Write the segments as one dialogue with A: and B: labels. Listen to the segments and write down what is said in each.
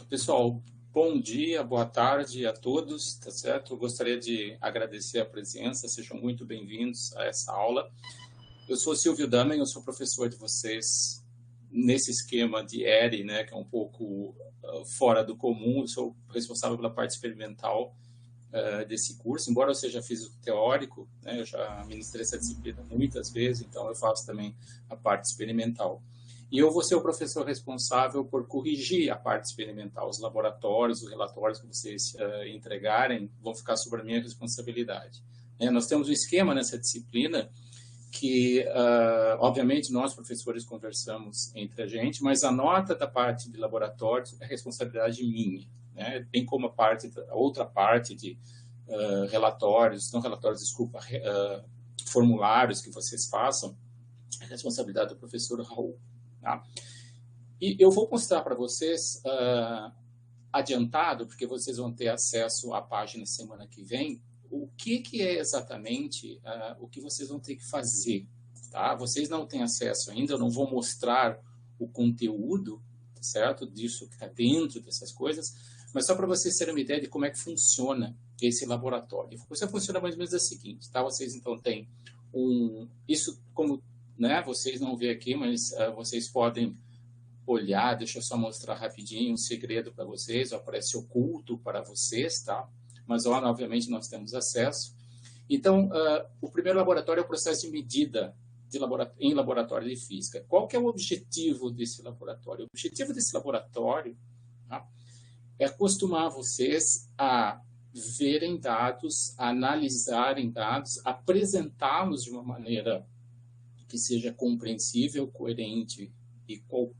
A: Pessoal, bom dia, boa tarde a todos, tá certo? Eu gostaria de agradecer a presença, sejam muito bem-vindos a essa aula. Eu sou Silvio Damen, eu sou professor de vocês nesse esquema de ERI, né, que é um pouco fora do comum. Eu sou responsável pela parte experimental desse curso, embora eu seja físico teórico, né, eu já ministrei essa disciplina muitas vezes, então eu faço também a parte experimental. E eu vou ser o professor responsável por corrigir a parte experimental. Os laboratórios, os relatórios que vocês entregarem vão ficar sob a minha responsabilidade. Nós temos um esquema nessa disciplina que, obviamente, nós, professores, conversamos entre a gente, mas a nota da parte de laboratórios é responsabilidade minha. Bem como a outra parte de relatórios, não relatórios, desculpa, formulários que vocês façam, é responsabilidade do professor Raul. Tá? E eu vou mostrar para vocês adiantado, porque vocês vão ter acesso à página semana que vem, o que é exatamente o que vocês vão ter que fazer. Tá? Vocês não têm acesso ainda, eu não vou mostrar o conteúdo, certo? Disso que está dentro dessas coisas, mas só para vocês terem uma ideia de como é que funciona esse laboratório. Você funciona mais ou menos da seguinte, tá? Vocês então têm isso como, né, vocês não vê aqui, mas vocês podem olhar, deixa eu só mostrar rapidinho um segredo para vocês, aparece oculto para vocês, tá? Mas, obviamente, nós temos acesso. Então, o primeiro laboratório é o processo de medida em laboratório de física. Qual que é o objetivo desse laboratório? O objetivo desse laboratório, tá, é acostumar vocês a verem dados, a analisarem dados, apresentá-los de uma maneira que seja compreensível, coerente e com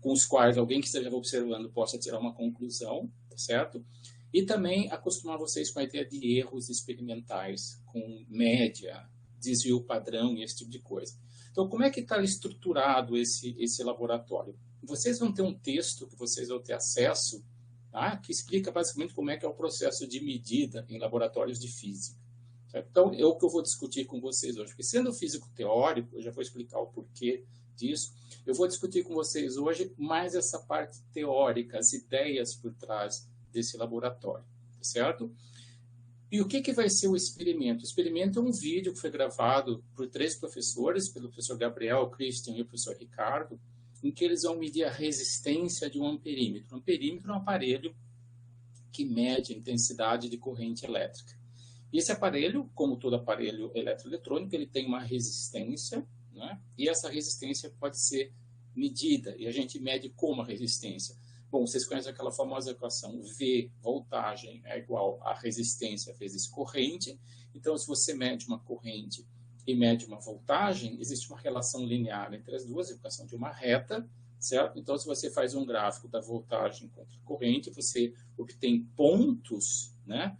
A: os quais alguém que esteja observando possa tirar uma conclusão, tá certo? E também acostumar vocês com a ideia de erros experimentais, com média, desvio padrão e esse tipo de coisa. Então, como é que está estruturado esse laboratório? Vocês vão ter um texto que vocês vão ter acesso, tá? Que explica basicamente como é que é o processo de medida em laboratórios de física. Certo? Então, é o que eu vou discutir com vocês hoje. Porque sendo físico teórico, eu já vou explicar o porquê disso, eu vou discutir com vocês hoje mais essa parte teórica, as ideias por trás desse laboratório, certo? E o que vai ser o experimento? O experimento é um vídeo que foi gravado por 3 professores, pelo professor Gabriel, o Christian e o professor Ricardo, em que eles vão medir a resistência de um amperímetro. Um amperímetro é um aparelho que mede a intensidade de corrente elétrica. E esse aparelho, como todo aparelho eletroeletrônico, ele tem uma resistência, né? E essa resistência pode ser medida. E a gente mede como a resistência? Bom, vocês conhecem aquela famosa equação V, voltagem, é igual a resistência vezes corrente. Então, se você mede uma corrente e mede uma voltagem, existe uma relação linear entre as duas, a equação de uma reta, certo? Então, se você faz um gráfico da voltagem contra a corrente, você obtém pontos, né,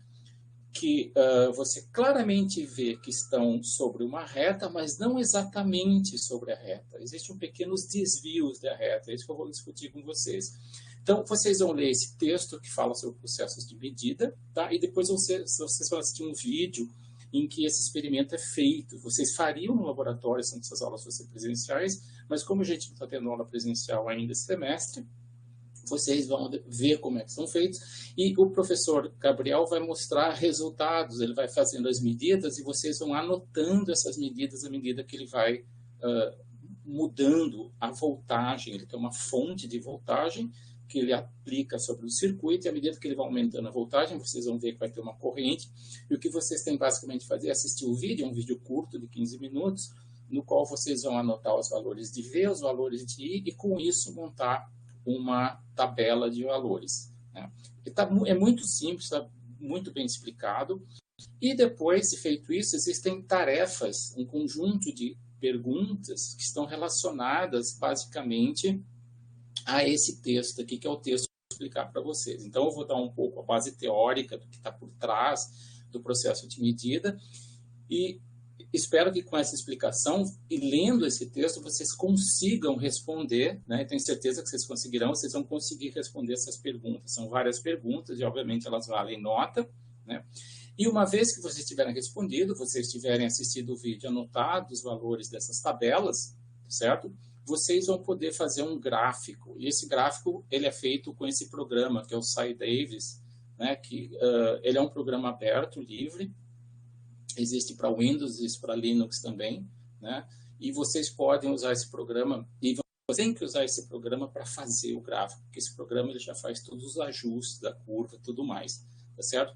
A: que você claramente vê que estão sobre uma reta, mas não exatamente sobre a reta. Existem pequenos desvios da reta, é isso que eu vou discutir com vocês. Então, vocês vão ler esse texto que fala sobre processos de medida, tá? E depois vocês vão assistir um vídeo em que esse experimento é feito. Vocês fariam no laboratório se essas aulas fossem presenciais, mas como a gente não está tendo aula presencial ainda esse semestre, vocês vão ver como é que são feitos, e o professor Gabriel vai mostrar resultados, ele vai fazendo as medidas, e vocês vão anotando essas medidas à medida que ele vai mudando a voltagem. Ele tem uma fonte de voltagem que ele aplica sobre o circuito, e à medida que ele vai aumentando a voltagem, vocês vão ver que vai ter uma corrente, e o que vocês têm basicamente que fazer é assistir o vídeo, é um vídeo curto de 15 minutos, no qual vocês vão anotar os valores de V, os valores de I, e com isso montar uma tabela de valores. Né? É muito simples, está muito bem explicado. E depois de feito isso, existem tarefas, um conjunto de perguntas que estão relacionadas basicamente a esse texto aqui, que é o texto que eu vou explicar para vocês. Então, eu vou dar um pouco a base teórica do que está por trás do processo de medida e espero que com essa explicação e lendo esse texto vocês consigam responder, né? Tenho certeza que vocês conseguirão, vocês vão conseguir responder essas perguntas. São várias perguntas e, obviamente, elas valem nota, né? E uma vez que vocês tiverem respondido, vocês tiverem assistido o vídeo, anotado os valores dessas tabelas, certo? vocês vão poder fazer um gráfico. E esse gráfico ele é feito com esse programa, que é o SciDavis, né, que ele é um programa aberto, livre, existe para Windows, existe para Linux também, né, e vocês podem usar esse programa, e você tem que usar esse programa para fazer o gráfico, porque esse programa ele já faz todos os ajustes da curva e tudo mais, tá certo?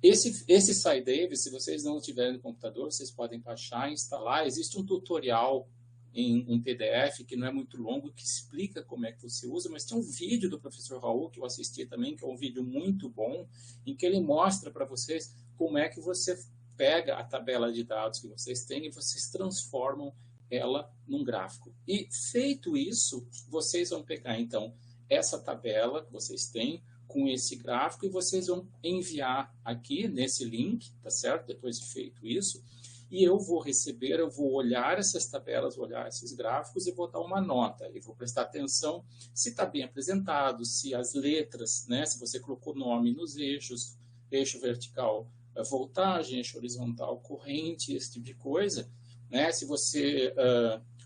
A: Esse SciDavis, se vocês não tiverem no computador, vocês podem baixar, instalar. Existe um tutorial em um PDF que não é muito longo, que explica como é que você usa, mas tem um vídeo do professor Raul, que eu assisti também, que é um vídeo muito bom, em que ele mostra para vocês como é que você pega a tabela de dados que vocês têm e vocês transformam ela num gráfico. E feito isso, vocês vão pegar, então, essa tabela que vocês têm, com esse gráfico, e vocês vão enviar aqui nesse link, tá certo? Depois de feito isso, e eu vou receber, eu vou olhar essas tabelas, vou olhar esses gráficos e vou dar uma nota. E vou prestar atenção se está bem apresentado, se as letras, né? Se você colocou nome nos eixos, eixo vertical, voltagem, eixo horizontal, corrente, esse tipo de coisa, né? Se você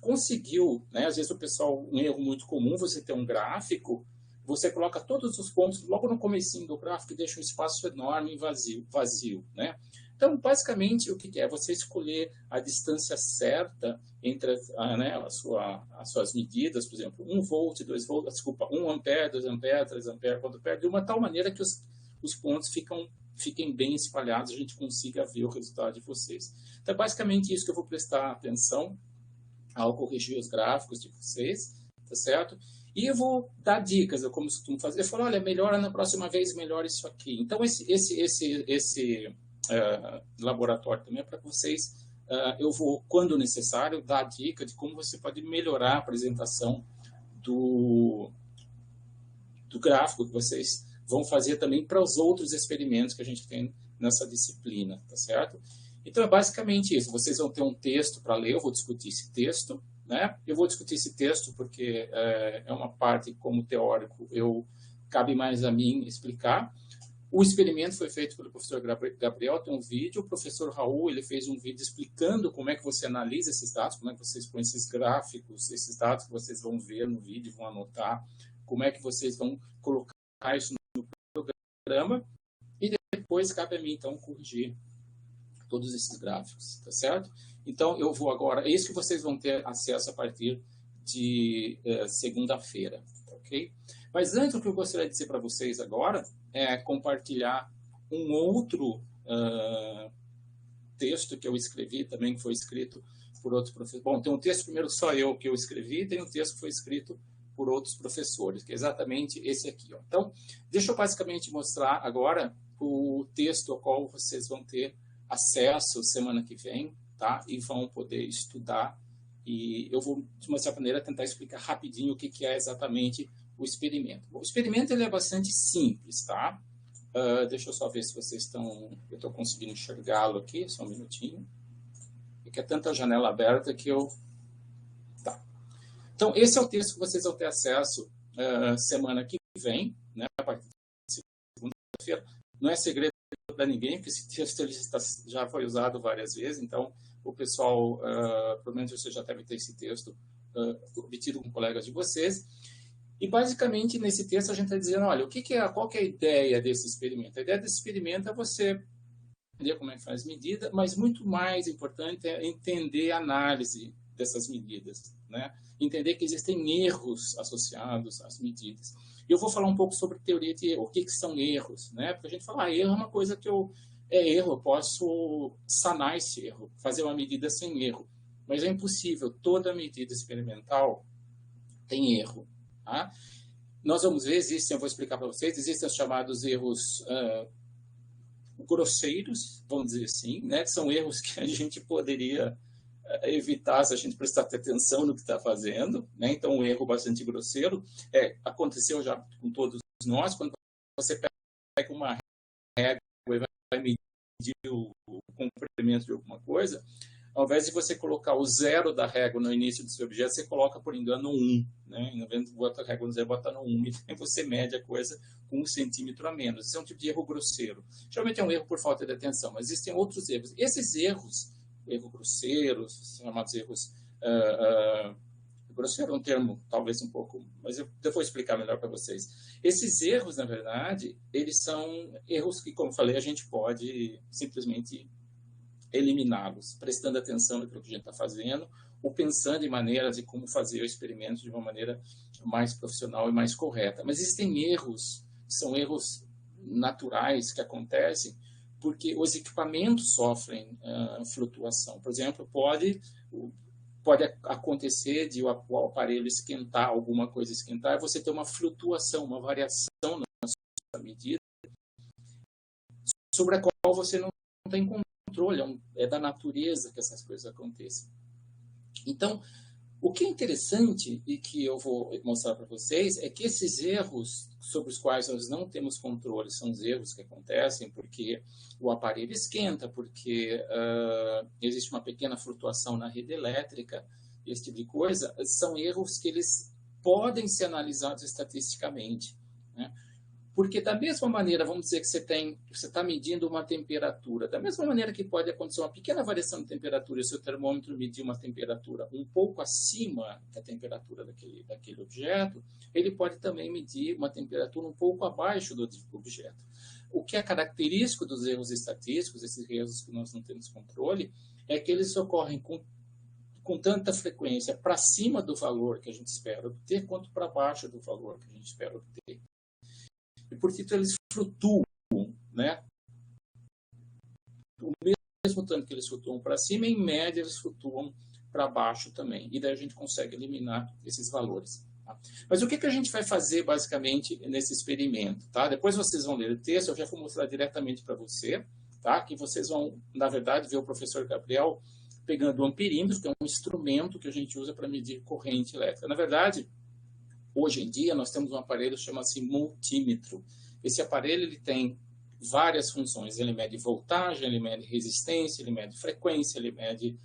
A: conseguiu, né? Às vezes o pessoal, um erro muito comum, você ter um gráfico, você coloca todos os pontos logo no comecinho do gráfico e deixa um espaço enorme e vazio, né? Então, basicamente, o que é? Você escolher a distância certa entre né, as suas medidas, por exemplo, 1 volt, 2 volts, desculpa, 1 ampere, 2 ampere, 3 ampere, 4 ampere, de uma tal maneira que os pontos fiquem bem espalhados, a gente consiga ver o resultado de vocês. Então, é basicamente isso que eu vou prestar atenção ao corrigir os gráficos de vocês, tá certo? E eu vou dar dicas, eu como costumo fazer. Eu falo, olha, melhora na próxima vez, melhora isso aqui. Então, esse laboratório também é para vocês. Eu vou, quando necessário, dar dica de como você pode melhorar a apresentação do gráfico que vocês vão fazer também para os outros experimentos que a gente tem nessa disciplina, tá certo? Então, é basicamente isso. Vocês vão ter um texto para ler, eu vou discutir esse texto, né? Eu vou discutir esse texto porque é uma parte, como teórico, cabe mais a mim explicar. O experimento foi feito pelo professor Gabriel, tem um vídeo. O professor Raul ele fez um vídeo explicando como é que você analisa esses dados, como é que vocês põem esses gráficos, esses dados que vocês vão ver no vídeo, vão anotar, como é que vocês vão colocar isso no programa. E depois cabe a mim, então, corrigir todos esses gráficos, tá certo? Então, eu vou agora... É isso que vocês vão ter acesso a partir de segunda-feira, ok? Mas antes, o que eu gostaria de dizer para vocês agora é compartilhar um outro texto que eu escrevi também, que foi escrito por outros professores. Bom, tem um texto primeiro só eu que eu escrevi, tem um texto que foi escrito por outros professores, que é exatamente esse aqui. Ó. Então, deixa eu basicamente mostrar agora o texto ao qual vocês vão ter acesso semana que vem, tá? E vão poder estudar. E eu vou, de uma certa maneira, tentar explicar rapidinho o que é exatamente o experimento. Bom, o experimento ele é bastante simples, tá? Deixa eu só ver se vocês estão... Eu estou conseguindo enxergá-lo aqui, só um minutinho. Porque é tanta janela aberta que eu... Tá. Então, esse é o texto que vocês vão ter acesso semana que vem, né? A partir de segunda-feira. Não é segredo para ninguém, porque esse texto ele já foi usado várias vezes, então o pessoal, provavelmente você já deve ter esse texto obtido com colegas de vocês. E, basicamente, nesse texto a gente está dizendo, olha, qual que é a ideia desse experimento? A ideia desse experimento é você entender como é que faz medida, mas muito mais importante é entender a análise dessas medidas, né? Entender que existem erros associados às medidas. Eu vou falar um pouco sobre teoria de erro, o que são erros, né? Porque a gente fala, erro é uma coisa que é erro, eu posso sanar esse erro, fazer uma medida sem erro, mas é impossível, toda medida experimental tem erro. Tá? Nós vamos ver, eu vou explicar para vocês, existem os chamados erros grosseiros, vamos dizer assim, né? Que são erros que a gente poderia evitar se a gente prestar atenção no que está fazendo, né? Então, um erro bastante grosseiro aconteceu já com todos nós, quando você pega uma régua e vai medir o comprimento de alguma coisa, ao invés de você colocar o zero da régua no início do seu objeto, você coloca, por engano, 1. Né? Em vez de botar a régua no zero, bota no 1. E aí você mede a coisa com 1 centímetro a menos. Esse é um tipo de erro grosseiro. Geralmente é um erro por falta de atenção, mas existem outros erros. Esses erros grosseiro, chamados erros grosseiro é um termo talvez um pouco, mas eu vou explicar melhor para vocês. Esses erros, na verdade, eles são erros que, como falei, a gente pode simplesmente eliminá-los, prestando atenção naquilo que a gente está fazendo, ou pensando em maneiras de como fazer o experimento de uma maneira mais profissional e mais correta. Mas existem erros, são erros naturais que acontecem porque os equipamentos sofrem flutuação. Por exemplo, pode acontecer de o aparelho esquentar, alguma coisa esquentar, e você ter uma flutuação, uma variação na sua medida, sobre a qual você não tem controle, é da natureza que essas coisas aconteçam. Então, o que é interessante e que eu vou mostrar para vocês é que esses erros sobre os quais nós não temos controle são os erros que acontecem porque o aparelho esquenta, porque existe uma pequena flutuação na rede elétrica, esse tipo de coisa, são erros que eles podem ser analisados estatisticamente, né? Porque da mesma maneira, vamos dizer que você está medindo uma temperatura, da mesma maneira que pode acontecer uma pequena variação de temperatura e o seu termômetro medir uma temperatura um pouco acima da temperatura daquele objeto, ele pode também medir uma temperatura um pouco abaixo do objeto. O que é característico dos erros estatísticos, esses erros que nós não temos controle, é que eles ocorrem com tanta frequência para cima do valor que a gente espera obter, quanto para baixo do valor que a gente espera obter. E, portanto, eles flutuam, né? O mesmo tanto que eles flutuam para cima, em média, eles flutuam para baixo também. E daí a gente consegue eliminar esses valores. Tá? Mas o que a gente vai fazer, basicamente, nesse experimento? Tá? Depois vocês vão ler o texto, eu já vou mostrar diretamente para você, tá? Que vocês vão, na verdade, ver o professor Gabriel pegando o amperímetro, que é um instrumento que a gente usa para medir corrente elétrica. Na verdade, hoje em dia, nós temos um aparelho que chama-se multímetro. Esse aparelho ele tem várias funções. Ele mede voltagem, ele mede resistência, ele mede frequência, ele mede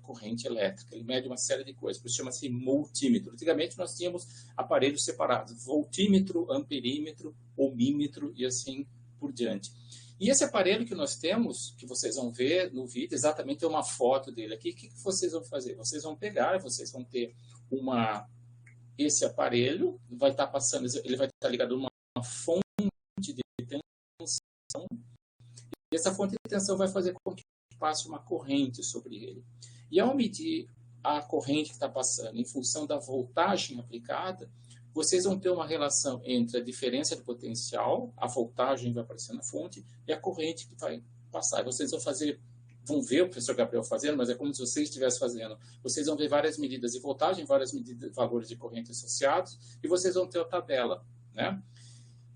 A: corrente elétrica, ele mede uma série de coisas. Por isso chama-se multímetro. Antigamente, nós tínhamos aparelhos separados. Voltímetro, amperímetro, ohmímetro e assim por diante. E esse aparelho que nós temos, que vocês vão ver no vídeo, exatamente é uma foto dele aqui. O que vocês vão fazer? Vocês vão pegar, vocês vão ter esse aparelho vai estar passando, ele vai estar ligado a uma fonte de tensão, e essa fonte de tensão vai fazer com que passe uma corrente sobre ele. E ao medir a corrente que está passando em função da voltagem aplicada, vocês vão ter uma relação entre a diferença de potencial, a voltagem vai aparecer na fonte, e a corrente que vai passar. E vocês vão ver o professor Gabriel fazendo, mas é como se vocês estivessem fazendo. Vocês vão ver várias medidas de voltagem, várias medidas de valores de corrente associados, e vocês vão ter a tabela, né?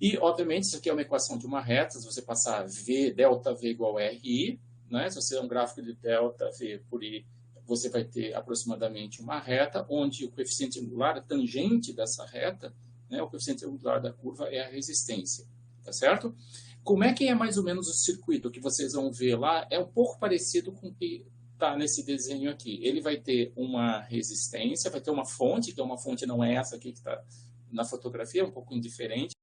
A: E, obviamente, isso aqui é uma equação de uma reta. Se você passar V, delta V igual a RI, né? Se você é um gráfico de delta V por I, você vai ter aproximadamente uma reta, onde o coeficiente angular, a tangente dessa reta, né? O coeficiente angular da curva é a resistência, tá certo? Como é que é mais ou menos o circuito que vocês vão ver lá? É um pouco parecido com o que está nesse desenho aqui. Ele vai ter uma resistência, vai ter uma fonte, que é uma fonte não é essa aqui que está na fotografia, é um pouco indiferente.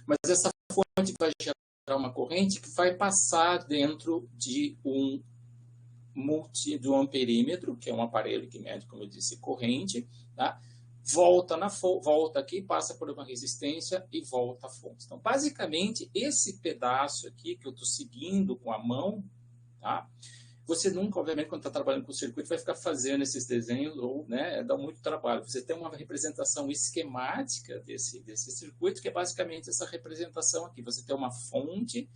A: Mas essa fonte vai gerar uma corrente que vai passar dentro de um amperímetro, que é um aparelho que mede, como eu disse, corrente, tá? Volta aqui, passa por uma resistência e volta à fonte. Então, basicamente, esse pedaço aqui que eu estou seguindo com a mão, tá? Você nunca, obviamente, quando está trabalhando com o circuito, vai ficar fazendo esses desenhos, ou, né, dá muito trabalho. Você tem uma representação esquemática desse circuito, que é basicamente essa representação aqui. Você tem uma fonte,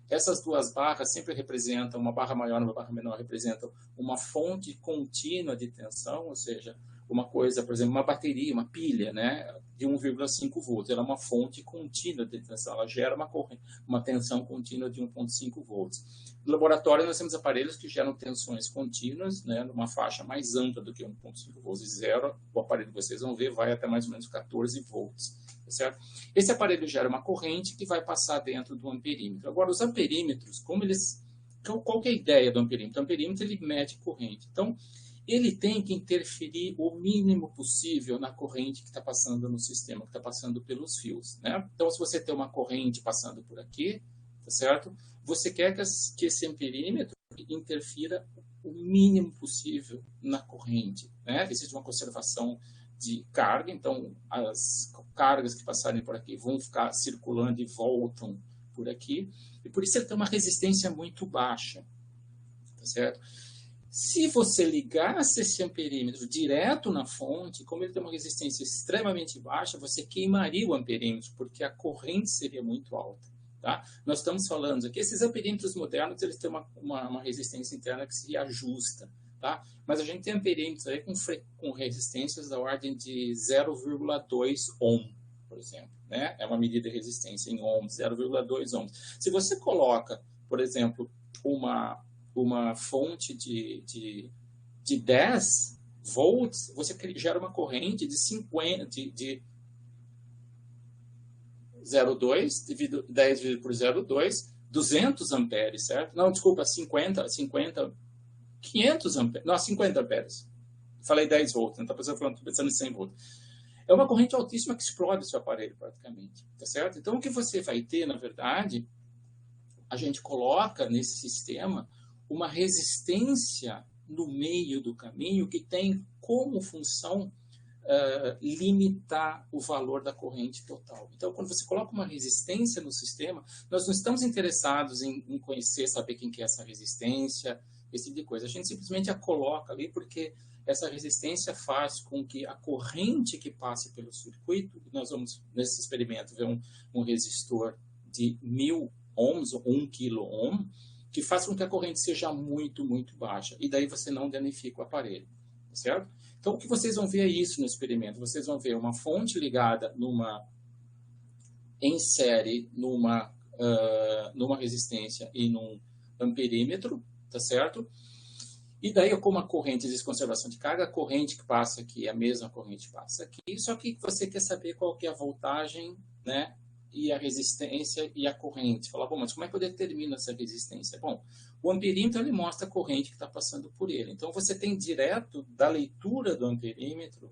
A: essas duas barras sempre representam, uma barra maior e uma barra menor representam uma fonte contínua de tensão, ou seja, uma coisa, por exemplo, uma bateria, uma pilha, né, de 1,5 volts. Ela é uma fonte contínua de tensão, ela gera uma tensão contínua de 1,5 volts. No laboratório, nós temos aparelhos que geram tensões contínuas, né, numa faixa mais ampla do que 1,5 volts. De zero, o aparelho que vocês vão ver vai até mais ou menos 14 volts. Tá certo? Esse aparelho gera uma corrente que vai passar dentro do amperímetro. Agora, os amperímetros, qual que é a ideia do amperímetro? O amperímetro ele mede corrente. Então, ele tem que interferir o mínimo possível na corrente que está passando no sistema, que está passando pelos fios, né? Então, se você tem uma corrente passando por aqui, tá certo? Você quer que esse amperímetro interfira o mínimo possível na corrente, né? Existe uma conservação de carga, então as cargas que passarem por aqui vão ficar circulando e voltam por aqui, e por isso ele tem uma resistência muito baixa, tá certo? Se você ligasse esse amperímetro direto na fonte, como ele tem uma resistência extremamente baixa, você queimaria o amperímetro, porque a corrente seria muito alta. Tá? Nós estamos falando aqui, esses amperímetros modernos, eles têm uma resistência interna que se ajusta. Tá? Mas a gente tem amperímetros aí com resistências da ordem de 0,2 ohm, por exemplo. Né? É uma medida de resistência em ohms, 0,2 ohms. Se você coloca, por exemplo, uma fonte de 10 volts, você gera uma corrente de 0,2 dividido 10 dividido por 0,2, 200 amperes, certo? Não, desculpa, 500 amperes, não, 50 amperes. Falei 10 volts, não está pensando em 100 volts. É uma corrente altíssima que explode o seu aparelho praticamente, tá certo? Então, o que você vai ter, na verdade, a gente coloca nesse sistema uma resistência no meio do caminho que tem como função limitar o valor da corrente total. Então, quando você coloca uma resistência no sistema, nós não estamos interessados em conhecer, saber quem que é essa resistência, esse tipo de coisa. A gente simplesmente a coloca ali porque essa resistência faz com que a corrente que passe pelo circuito, nós vamos, nesse experimento, ver um resistor de 1000 ohms, ou 1 kΩ, que faz com que a corrente seja muito, muito baixa. E daí você não danifica o aparelho, certo? Então, o que vocês vão ver é isso no experimento. Vocês vão ver uma fonte ligada em série numa resistência e num amperímetro, tá certo? E daí, como a corrente existe conservação de carga, a corrente que passa aqui é a mesma corrente que passa aqui, só que você quer saber qual que é a voltagem, né? E a resistência e a corrente. Falar, bom, mas como é que eu determino essa resistência? Bom, o amperímetro ele mostra a corrente que está passando por ele. Então, você tem direto da leitura do amperímetro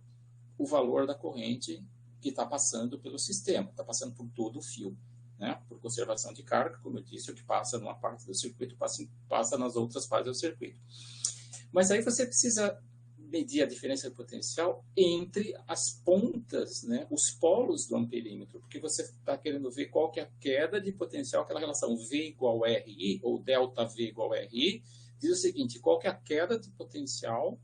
A: o valor da corrente que está passando pelo sistema, está passando por todo o fio, né? Por conservação de carga, como eu disse, o que passa numa parte do circuito passa nas outras partes do circuito. Mas aí você precisa medir a diferença de potencial entre as pontas, né, os polos do amperímetro, porque você está querendo ver qual que é a queda de potencial, aquela relação V igual a RI, ou delta V igual a RI, diz o seguinte, qual que é a queda de potencial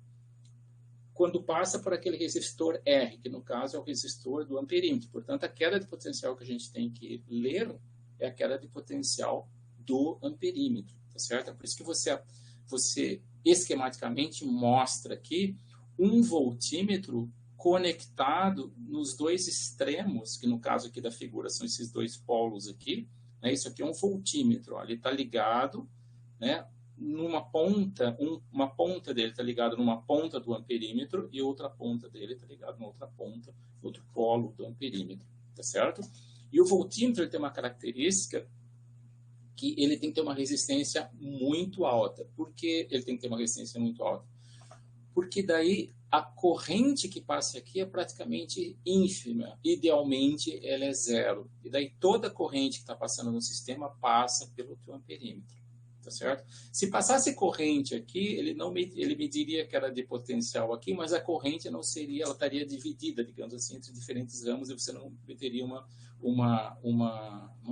A: quando passa por aquele resistor R, que no caso é o resistor do amperímetro. Portanto, a queda de potencial que a gente tem que ler é a queda de potencial do amperímetro, tá certo? É por isso que você esquematicamente mostra aqui um voltímetro conectado nos dois extremos, que no caso aqui da figura são esses dois polos aqui, né? Isso aqui é um voltímetro, ó, ele está ligado, né, numa ponta, uma ponta dele está ligada numa ponta do amperímetro e outra ponta dele está ligada na outra ponta, outro polo do amperímetro, tá certo? E o voltímetro ele tem uma característica que ele tem que ter uma resistência muito alta. Por que ele tem que ter uma resistência muito alta? Porque daí a corrente que passa aqui é praticamente ínfima. Idealmente, ela é zero. E daí toda a corrente que está passando no sistema passa pelo teu amperímetro. Tá certo? Se passasse corrente aqui, ele mediria que era de potencial aqui, mas a corrente não seria, ela estaria dividida, digamos assim, entre diferentes ramos e você não teria uma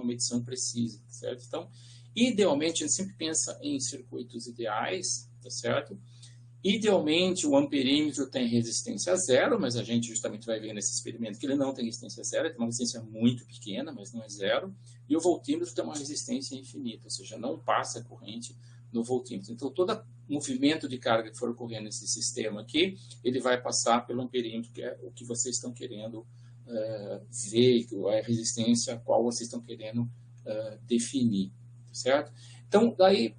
A: medição precisa, certo? Então, idealmente, a gente sempre pensa em circuitos ideais, tá certo? Idealmente, o amperímetro tem resistência zero, mas a gente justamente vai ver nesse experimento que ele não tem resistência zero, ele tem uma resistência muito pequena, mas não é zero. E o voltímetro tem uma resistência infinita, ou seja, não passa corrente no voltímetro. Então, todo movimento de carga que for ocorrendo nesse sistema aqui, ele vai passar pelo amperímetro, que é o que vocês estão querendo ver, a resistência a qual vocês estão querendo definir, certo? Então, daí,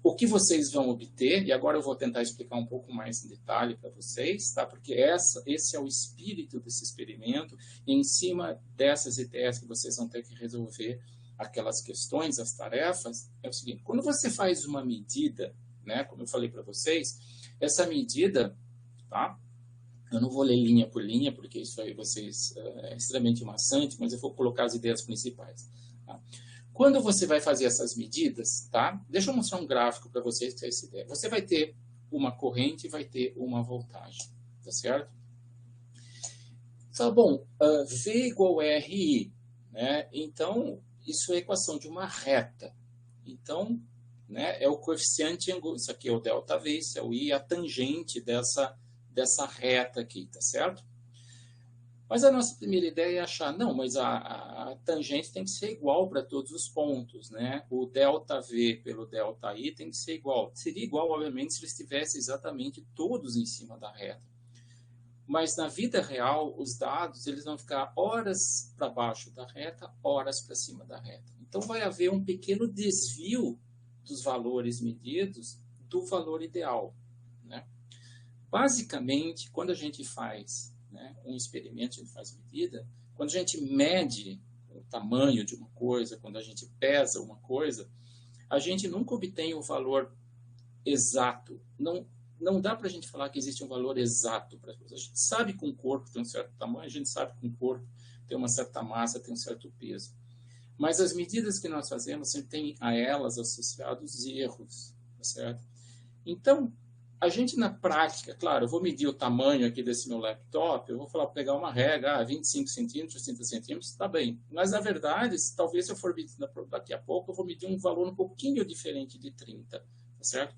A: o que vocês vão obter, e agora eu vou tentar explicar um pouco mais em detalhe para vocês, tá? Porque esse é o espírito desse experimento, e em cima dessas ideias que vocês vão ter que resolver aquelas questões, as tarefas, é o seguinte, quando você faz uma medida, né, como eu falei para vocês, essa medida, tá? Eu não vou ler linha por linha, porque isso aí é extremamente maçante, mas eu vou colocar as ideias principais, tá? Quando você vai fazer essas medidas, tá? Deixa eu mostrar um gráfico para vocês terem essa ideia. Você vai ter uma corrente e vai ter uma voltagem, tá certo? Tá bom, V igual a RI, né? Então, isso é a equação de uma reta. Então, né, é o coeficiente angular, isso aqui é o ΔV, isso é o I, a tangente dessa reta aqui, tá certo? Mas a nossa primeira ideia é achar, não, mas a tangente tem que ser igual para todos os pontos, né? O ΔV pelo ΔI tem que ser igual. Seria igual, obviamente, se eles estivessem exatamente todos em cima da reta. Mas na vida real, os dados eles vão ficar horas para baixo da reta, horas para cima da reta. Então vai haver um pequeno desvio dos valores medidos do valor ideal, né? Basicamente, quando a gente faz, né, um experimento, a gente faz medida, quando a gente mede o tamanho de uma coisa, quando a gente pesa uma coisa, a gente nunca obtém o valor exato. Não dá para a gente falar que existe um valor exato para as coisas. A gente sabe que um corpo tem um certo tamanho, a gente sabe que um corpo tem uma certa massa, tem um certo peso. Mas as medidas que nós fazemos sempre têm a elas associados erros, tá certo? Então, a gente na prática, claro, eu vou medir o tamanho aqui desse meu laptop, eu vou pegar uma régua, 25 centímetros, 30 centímetros, está bem. Mas, na verdade, talvez se eu for medir daqui a pouco, eu vou medir um valor um pouquinho diferente de 30, tá certo?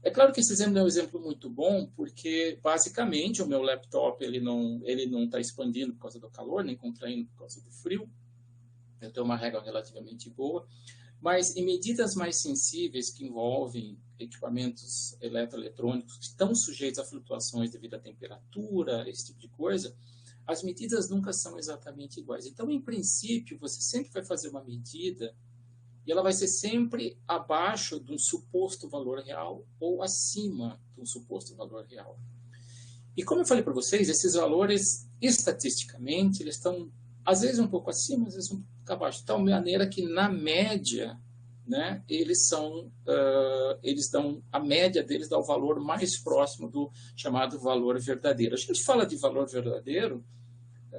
A: É claro que esse exemplo é um exemplo muito bom, porque, basicamente, o meu laptop ele não está expandindo por causa do calor, nem contraindo por causa do frio. Eu tenho uma régua relativamente boa. Mas em medidas mais sensíveis, que envolvem equipamentos eletroeletrônicos que estão sujeitos a flutuações devido à temperatura, esse tipo de coisa, as medidas nunca são exatamente iguais. Então, em princípio, você sempre vai fazer uma medida e ela vai ser sempre abaixo de um suposto valor real ou acima de um suposto valor real. E como eu falei para vocês, esses valores, estatisticamente, eles estão, às vezes, um pouco acima, às vezes um pouco abaixo. De tal maneira que, na média, né, eles dão, a média deles dá o valor mais próximo do chamado valor verdadeiro. A gente fala de valor verdadeiro,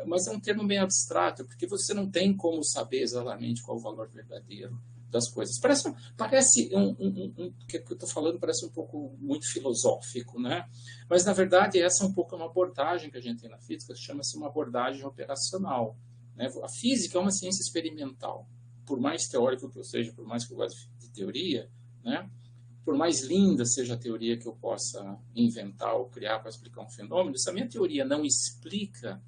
A: mas é um termo bem abstrato, porque você não tem como saber exatamente qual é o valor verdadeiro das coisas. Parece que eu estou falando parece um pouco muito filosófico, né? Mas, na verdade, essa é um pouco uma abordagem que a gente tem na física, chama-se uma abordagem operacional, né? A física é uma ciência experimental. Por mais teórico que eu seja, por mais que eu goste de teoria, né? Por mais linda seja a teoria que eu possa inventar ou criar para explicar um fenômeno, se a minha teoria não explica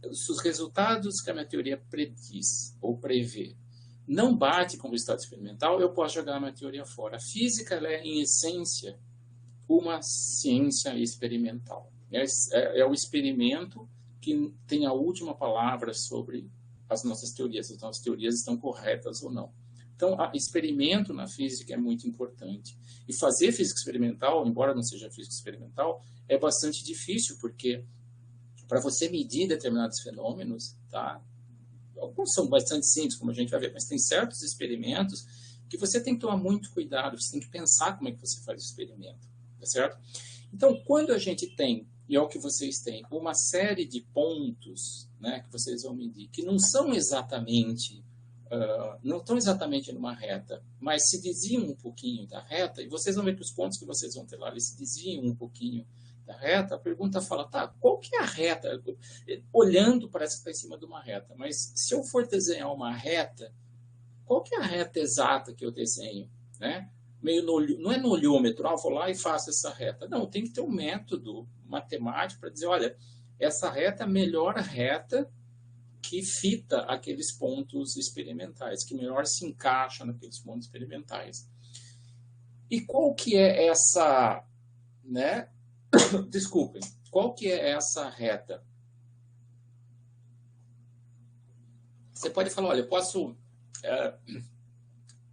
A: os resultados que a minha teoria prediz ou prevê, não bate com o resultado experimental, eu posso jogar a minha teoria fora. A física ela é, em essência, uma ciência experimental. É o experimento que tem a última palavra sobre as nossas teorias. Então, as teorias estão corretas ou não. Então, o experimento na física é muito importante. E fazer física experimental, embora não seja física experimental, é bastante difícil, porque para você medir determinados fenômenos, tá? Alguns são bastante simples, como a gente vai ver, mas tem certos experimentos que você tem que tomar muito cuidado, você tem que pensar como é que você faz o experimento, tá certo? Então, quando a gente tem, e é o que vocês têm, uma série de pontos, né, que vocês vão medir, que não são exatamente, não estão exatamente numa reta, mas se desviam um pouquinho da reta, e vocês vão ver que os pontos que vocês vão ter lá, eles se desviam um pouquinho da reta, a pergunta fala, tá, qual que é a reta? Olhando, parece que está em cima de uma reta, mas se eu for desenhar uma reta, qual que é a reta exata que eu desenho? Né? Não é no olhômetro, vou lá e faço essa reta. Não, tem que ter um método matemático para dizer, olha, essa reta é a melhor reta que fita aqueles pontos experimentais, que melhor se encaixa naqueles pontos experimentais. E qual que é essa, né? Desculpem, qual que é essa reta? Você pode falar, olha, eu posso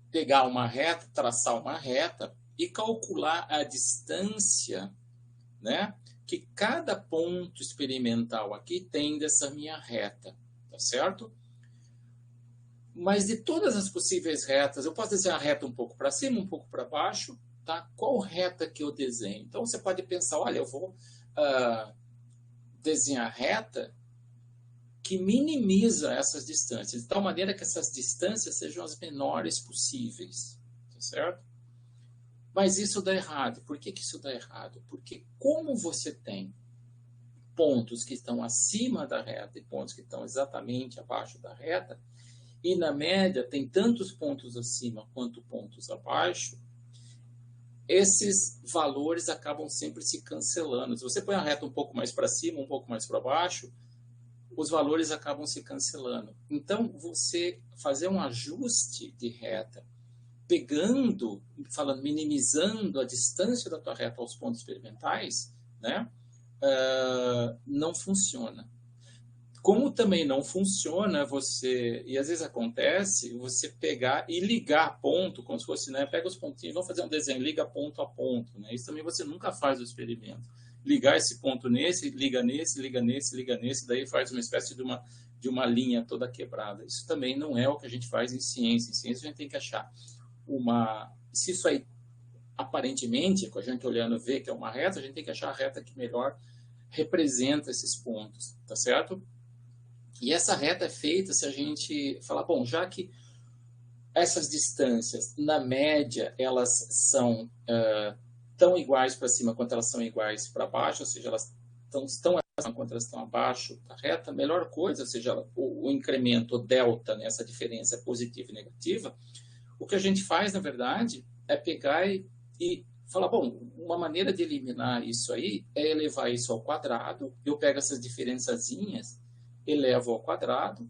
A: pegar uma reta, traçar uma reta e calcular a distância, né, que cada ponto experimental aqui tem dessa minha reta, tá certo? Mas de todas as possíveis retas, eu posso desenhar a reta um pouco para cima, um pouco para baixo, tá? Qual reta que eu desenho? Então, você pode pensar, olha, eu vou desenhar reta que minimiza essas distâncias, de tal maneira que essas distâncias sejam as menores possíveis, tá certo? Mas isso dá errado. Por que isso dá errado? Porque como você tem pontos que estão acima da reta e pontos que estão exatamente abaixo da reta, e na média tem tantos pontos acima quanto pontos abaixo, esses valores acabam sempre se cancelando. Se você põe a reta um pouco mais para cima, um pouco mais para baixo, os valores acabam se cancelando. Então, você fazer um ajuste de reta, minimizando a distância da tua reta aos pontos experimentais, né, não funciona. Como também não funciona e às vezes acontece, você pegar e ligar ponto, como se fosse, né, pega os pontinhos, vamos fazer um desenho, liga ponto a ponto, né, isso também você nunca faz o experimento. Ligar esse ponto nesse, liga nesse, liga nesse, liga nesse, daí faz uma espécie de uma linha toda quebrada. Isso também não é o que a gente faz em ciência. Em ciência a gente tem que achar se isso aí, aparentemente, com a gente olhando, vê que é uma reta, a gente tem que achar a reta que melhor representa esses pontos, tá certo? E essa reta é feita se a gente falar, bom, já que essas distâncias, na média, elas são tão iguais para cima quanto elas são iguais para baixo, ou seja, elas estão acima quanto elas estão abaixo da reta, a melhor coisa, ou seja, o incremento, o delta, né, essa diferença positiva e negativa, o que a gente faz, na verdade, é pegar e falar, bom, uma maneira de eliminar isso aí é elevar isso ao quadrado. Eu pego essas diferençazinhas, elevo ao quadrado.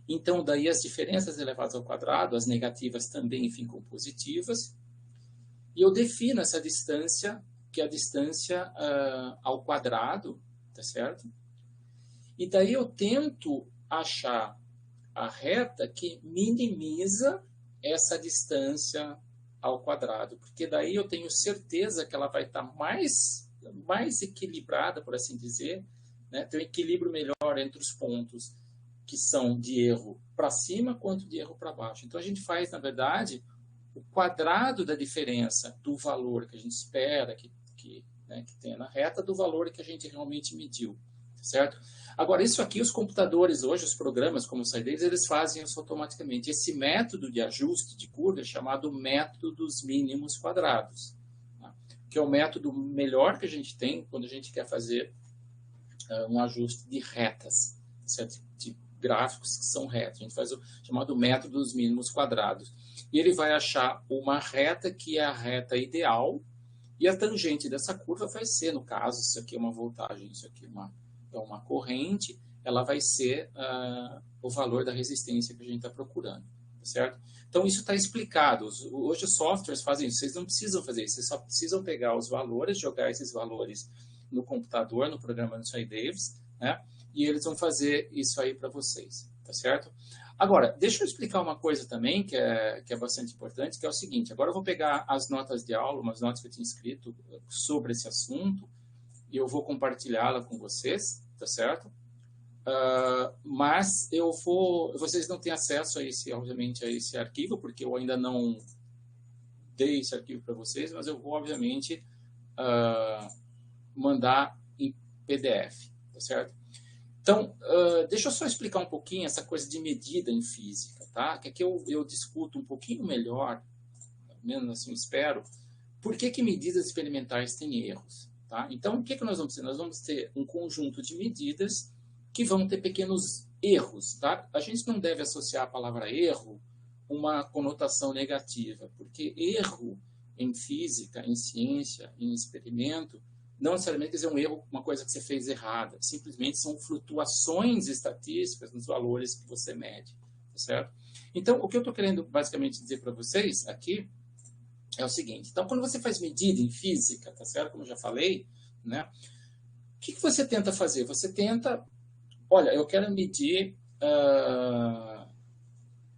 A: Então, daí as diferenças elevadas ao quadrado, as negativas também ficam positivas. E eu defino essa distância, que é a distância ao quadrado, tá certo? E daí eu tento achar a reta que minimiza essa distância ao quadrado, porque daí eu tenho certeza que ela vai estar mais equilibrada, por assim dizer, né? Tem um equilíbrio melhor entre os pontos que são de erro para cima quanto de erro para baixo. Então a gente faz, na verdade, o quadrado da diferença do valor que a gente espera que tenha na reta do valor que a gente realmente mediu, certo? Agora, isso aqui, os computadores hoje, os programas como o SciDaves, eles fazem isso automaticamente. Esse método de ajuste de curva é chamado método dos mínimos quadrados, tá? Que é o método melhor que a gente tem quando a gente quer fazer um ajuste de retas, certo? De gráficos que são retos. A gente faz o chamado método dos mínimos quadrados. E ele vai achar uma reta que é a reta ideal, e a tangente dessa curva vai ser, no caso, isso aqui é uma voltagem, isso aqui é uma corrente, ela vai ser o valor da resistência que a gente está procurando, certo? Então, isso está explicado. Hoje os softwares fazem isso, vocês não precisam fazer isso, vocês só precisam pegar os valores, jogar esses valores no computador, no programa do SciDaves, né? E eles vão fazer isso aí para vocês, tá certo? Agora, deixa eu explicar uma coisa também que é bastante importante, que é o seguinte, agora eu vou pegar as notas de aula, umas notas que eu tinha escrito sobre esse assunto, e eu vou compartilhá-la com vocês, tá certo? Mas vocês não têm acesso obviamente, a esse arquivo, porque eu ainda não dei esse arquivo para vocês, mas eu vou, obviamente, mandar em PDF, tá certo? Então, deixa eu só explicar um pouquinho essa coisa de medida em física, tá? Que aqui eu discuto um pouquinho melhor, pelo menos assim espero, por que medidas experimentais têm erros, tá? Então, o que nós vamos ter? Nós vamos ter um conjunto de medidas que vão ter pequenos erros, tá? A gente não deve associar a palavra erro uma conotação negativa, porque erro em física, em ciência, em experimento, não necessariamente quer dizer um erro, uma coisa que você fez errada. Simplesmente são flutuações estatísticas nos valores que você mede, tá certo? Então, o que eu estou querendo basicamente dizer para vocês aqui é o seguinte. Então, quando você faz medida em física, tá certo? Como eu já falei, né? O que você tenta fazer? Você tenta, olha, eu quero medir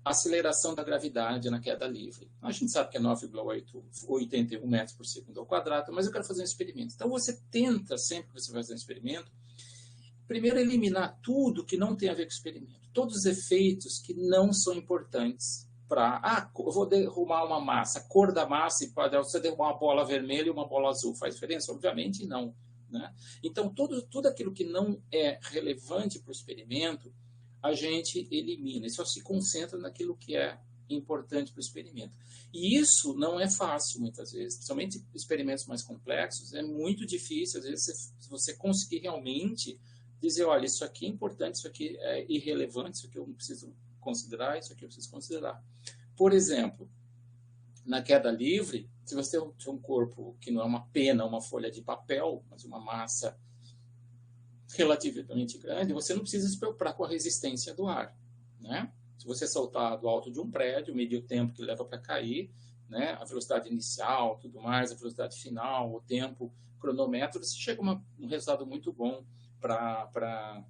A: a aceleração da gravidade na queda livre. A gente sabe que é 9,81 metros por segundo ao quadrado, mas eu quero fazer um experimento. Então, você tenta, sempre que você vai fazer um experimento, primeiro eliminar tudo que não tem a ver com o experimento. Todos os efeitos que não são importantes para... eu vou derrubar uma massa, a cor da massa, e pode você derrubar uma bola vermelha e uma bola azul. Faz diferença? Obviamente não, né? Então, tudo aquilo que não é relevante para o experimento, a gente elimina, e só se concentra naquilo que é importante para o experimento. E isso não é fácil, muitas vezes, principalmente experimentos mais complexos, é muito difícil, às vezes, se você conseguir realmente dizer, olha, isso aqui é importante, isso aqui é irrelevante, isso aqui eu não preciso considerar, isso aqui eu preciso considerar. Por exemplo, na queda livre, se você tem um corpo que não é uma pena, uma folha de papel, mas uma massa relativamente grande, você não precisa se preocupar com a resistência do ar, né? Se você soltar do alto de um prédio, medir o tempo que leva para cair, né? A velocidade inicial, tudo mais, a velocidade final, o tempo, cronômetro, você chega a um resultado muito bom para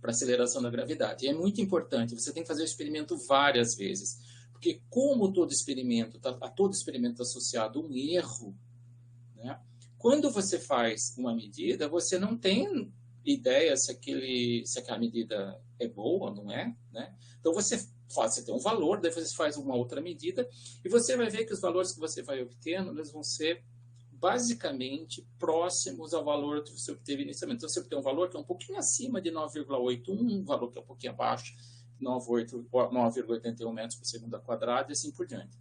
A: aceleração da gravidade. E é muito importante, você tem que fazer o experimento várias vezes, porque como todo experimento, a todo experimento está associado um erro, né? Quando você faz uma medida, você não tem ideia se aquela medida é boa ou não é, né? Então você tem um valor, daí você faz uma outra medida e você vai ver que os valores que você vai obtendo, eles vão ser basicamente próximos ao valor que você obteve inicialmente. Então você obtém um valor que é um pouquinho acima de 9,81, um valor que é um pouquinho abaixo de 9,81 metros por segundo quadrado e assim por diante.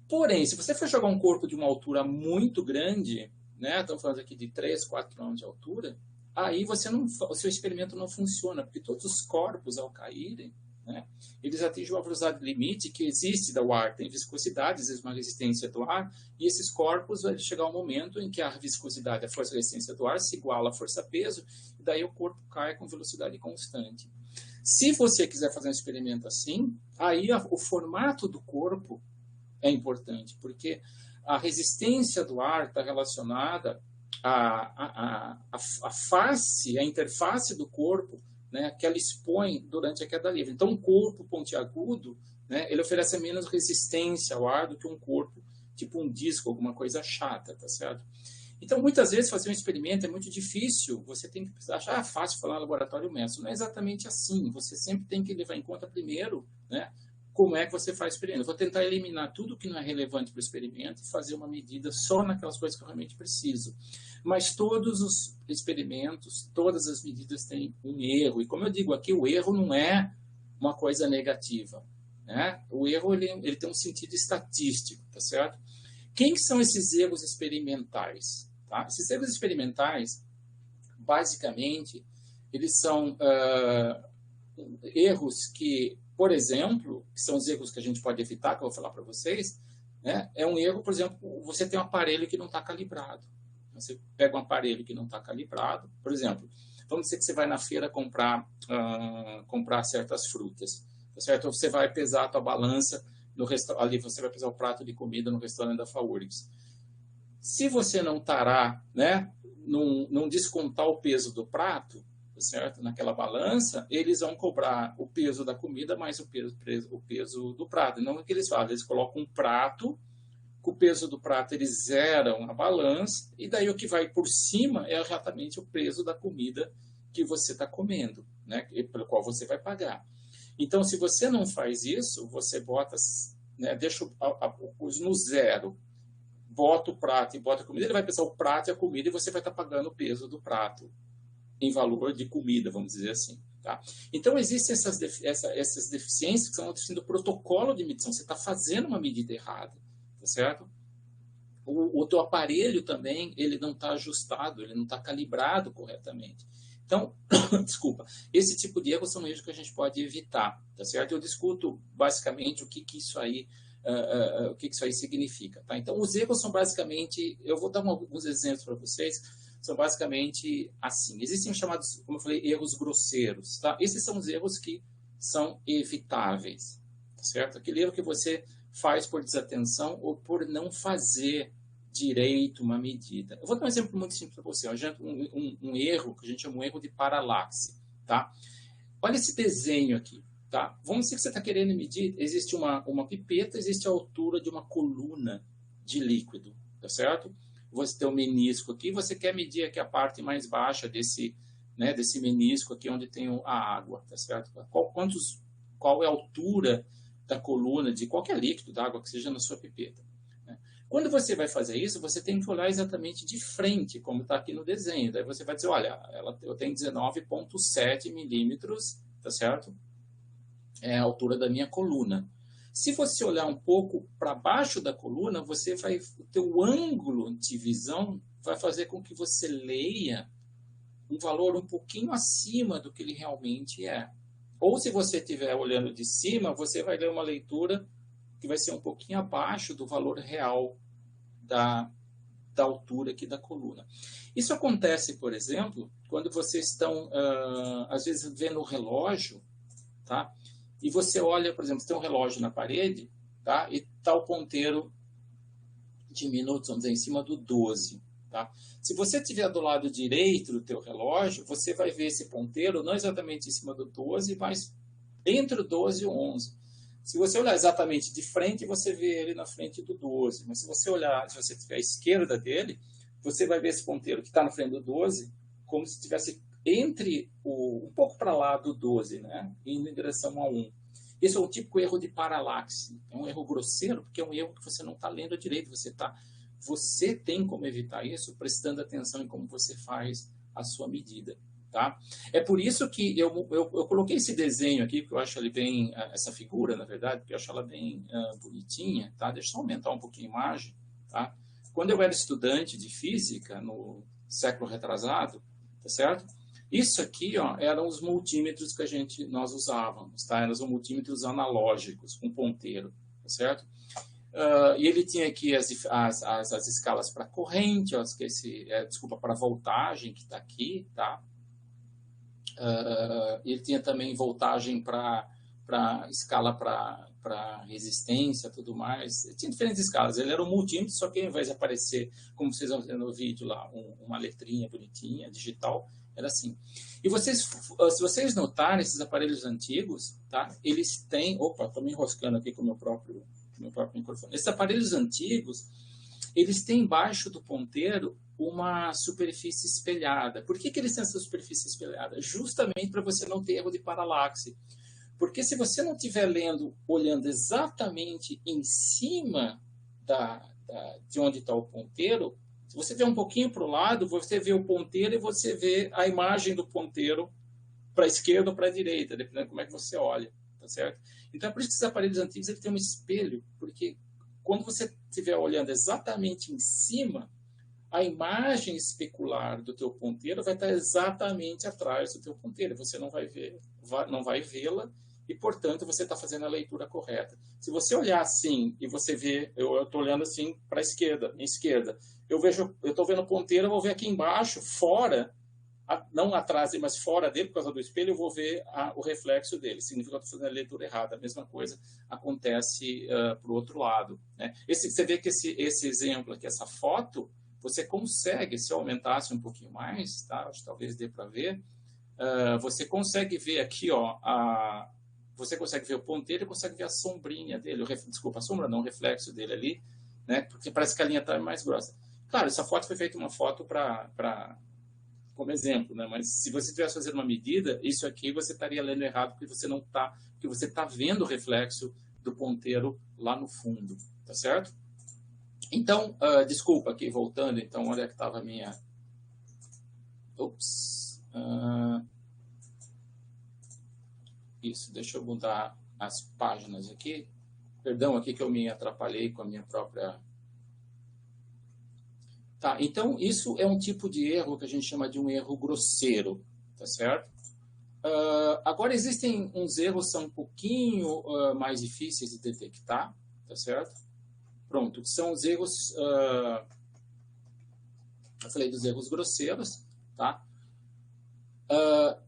A: Porém, se você for jogar um corpo de uma altura muito grande, né, estamos falando aqui de 3, 4 km de altura, aí o seu experimento não funciona, porque todos os corpos, ao caírem, né, eles atingem uma velocidade limite que existe do ar, tem viscosidade, existe uma resistência do ar, e esses corpos vai chegar um momento em que a viscosidade, a força e a resistência do ar se iguala à força-peso, e daí o corpo cai com velocidade constante. Se você quiser fazer um experimento assim, aí o formato do corpo é importante, porque a resistência do ar está relacionada à face, à interface do corpo, né, que ela expõe durante a queda livre. Então, um corpo pontiagudo, né, ele oferece menos resistência ao ar do que um corpo, tipo um disco, alguma coisa chata, tá certo? Então, muitas vezes, fazer um experimento é muito difícil. Você tem que achar fácil falar laboratório mestre. Não é exatamente assim. Você sempre tem que levar em conta primeiro, né, como é que você faz o experimento. Eu vou tentar eliminar tudo que não é relevante para o experimento e fazer uma medida só naquelas coisas que eu realmente preciso. Mas todos os experimentos, todas as medidas têm um erro. E como eu digo aqui, o erro não é uma coisa negativa, né? O erro ele tem um sentido estatístico, tá certo? Quem que são esses erros experimentais? Tá? Esses erros experimentais, basicamente, eles são erros que, por exemplo, que são os erros que a gente pode evitar, que eu vou falar para vocês, né? É um erro, por exemplo, você tem um aparelho que não está calibrado. Você pega um aparelho que não está calibrado, por exemplo, vamos dizer que você vai na feira comprar certas frutas, tá certo? Ou você vai pesar a tua balança ali, você vai pesar o prato de comida no restaurante da Faurix. Se você não tarar, né, não descontar o peso do prato, certo? Naquela balança, eles vão cobrar o peso da comida mais o peso do prato. Não é o que eles fazem, eles colocam um prato, com o peso do prato eles zeram a balança, e daí o que vai por cima é exatamente o peso da comida que você está comendo, né? Pelo qual você vai pagar. Então, se você não faz isso, você bota, né, deixa o custo no zero, bota o prato e bota a comida, ele vai pesar o prato e a comida, e você vai estar pagando o peso do prato em valor de comida, vamos dizer assim. Tá? Então, existem essas deficiências que são deficiências do protocolo de medição. Você está fazendo uma medida errada, tá certo? O teu aparelho também, ele não está ajustado, ele não está calibrado corretamente. Então, desculpa, esse tipo de erros são erros que a gente pode evitar, tá certo? Eu discuto basicamente o que isso aí significa, tá? Então, os erros são basicamente, eu vou dar alguns exemplos para vocês, são basicamente assim. Existem os chamados, como eu falei, erros grosseiros, tá? Esses são os erros que são evitáveis, tá certo? Aquele erro que você faz por desatenção ou por não fazer direito uma medida. Eu vou dar um exemplo muito simples para você. Um erro que a gente chama um erro de paralaxe, tá? Olha esse desenho aqui, tá? Vamos dizer que você está querendo medir, existe uma pipeta, existe a altura de uma coluna de líquido, tá certo? Você tem um menisco aqui, você quer medir aqui a parte mais baixa desse menisco aqui onde tem a água, tá certo? Qual é a altura da coluna de qualquer líquido d'água que seja na sua pipeta. Quando você vai fazer isso, você tem que olhar exatamente de frente, como está aqui no desenho. Daí você vai dizer, olha, eu tenho 19,7 milímetros tá certo? É a altura da minha coluna. Se você olhar um pouco para baixo da coluna, o teu ângulo de visão vai fazer com que você leia um valor um pouquinho acima do que ele realmente é. Ou se você estiver olhando de cima, você vai ler uma leitura que vai ser um pouquinho abaixo do valor real da altura aqui da coluna. Isso acontece, por exemplo, quando vocês estão, às vezes, vendo o relógio, tá? E você olha, por exemplo, tem um relógio na parede, tá? E está o ponteiro de minutos, vamos dizer, em cima do 12. Tá? Se você estiver do lado direito do teu relógio, você vai ver esse ponteiro não exatamente em cima do 12, mas entre o 12 e o 11. Se você olhar exatamente de frente, você vê ele na frente do 12. Mas se você estiver à esquerda dele, você vai ver esse ponteiro que está na frente do 12, como se estivesse um pouco para lá do 12, né? Indo em direção a 1. Esse é um típico erro de paralaxe. É um erro grosseiro, porque é um erro que você não está lendo direito. Você tem como evitar isso prestando atenção em como você faz a sua medida. Tá? É por isso que eu coloquei esse desenho aqui, porque eu acho ele bem, essa figura, na verdade, porque eu acho ela bem bonitinha. Tá? Deixa eu só aumentar um pouquinho a imagem. Tá? Quando eu era estudante de física, no século retrasado, tá certo? Isso aqui, ó, eram os multímetros que nós usávamos. Tá? Eram os multímetros analógicos, com ponteiro. Tá certo? E ele tinha aqui as escalas para corrente, ó, desculpa, para voltagem, que está aqui, tá? Ele tinha também voltagem para escala para resistência, tudo mais. Ele tinha diferentes escalas. Ele era um multímetro, só que ao invés de aparecer, como vocês vão ver no vídeo lá, uma letrinha bonitinha, digital, era assim. E se vocês notarem, esses aparelhos antigos, tá? Eles têm... Opa, estou me enroscando aqui com o meu próprio microfone. Esses aparelhos antigos, eles têm embaixo do ponteiro uma superfície espelhada. Por que eles têm essa superfície espelhada? Justamente para você não ter erro de paralaxe. Porque se você não estiver olhando exatamente em cima de onde está o ponteiro, se você vê um pouquinho para o lado, você vê o ponteiro e você vê a imagem do ponteiro para a esquerda ou para a direita, dependendo de como é que você olha. Tá certo? Então, é por isso que os aparelhos antigos ele tem um espelho, porque quando você estiver olhando exatamente em cima, a imagem especular do teu ponteiro vai estar exatamente atrás do teu ponteiro. Você não vai vê-la e, portanto, você está fazendo a leitura correta. Se você olhar assim e você vê, eu estou olhando assim para a esquerda, minha esquerda, eu estou vendo o ponteiro, eu vou ver aqui embaixo, fora, não atrás, mas fora dele, por causa do espelho, eu vou ver o reflexo dele. Significa que eu estou fazendo a leitura errada. A mesma coisa acontece para o outro lado. Né? Você vê que esse exemplo aqui, essa foto, você consegue, se eu aumentasse um pouquinho mais, tá? Acho que talvez dê para ver, você consegue ver aqui, ó, você consegue ver o ponteiro e consegue ver a sombrinha dele, desculpa, a sombra não, o reflexo dele ali, né? Porque parece que a linha está mais grossa. Claro, essa foto foi feita uma foto como exemplo, né? Mas se você estivesse fazendo uma medida, isso aqui você estaria lendo errado porque você está vendo o reflexo do ponteiro lá no fundo, tá certo? Então, desculpa aqui, voltando, então, onde é que estava a minha... Ups. Isso, deixa eu mudar as páginas aqui. Perdão aqui que eu me atrapalhei com a minha própria... Tá, então, isso é um tipo de erro que a gente chama de um erro grosseiro, tá certo? Agora, existem uns erros que são um pouquinho mais difíceis de detectar, tá certo? Pronto, são os erros... eu falei dos erros grosseiros, tá?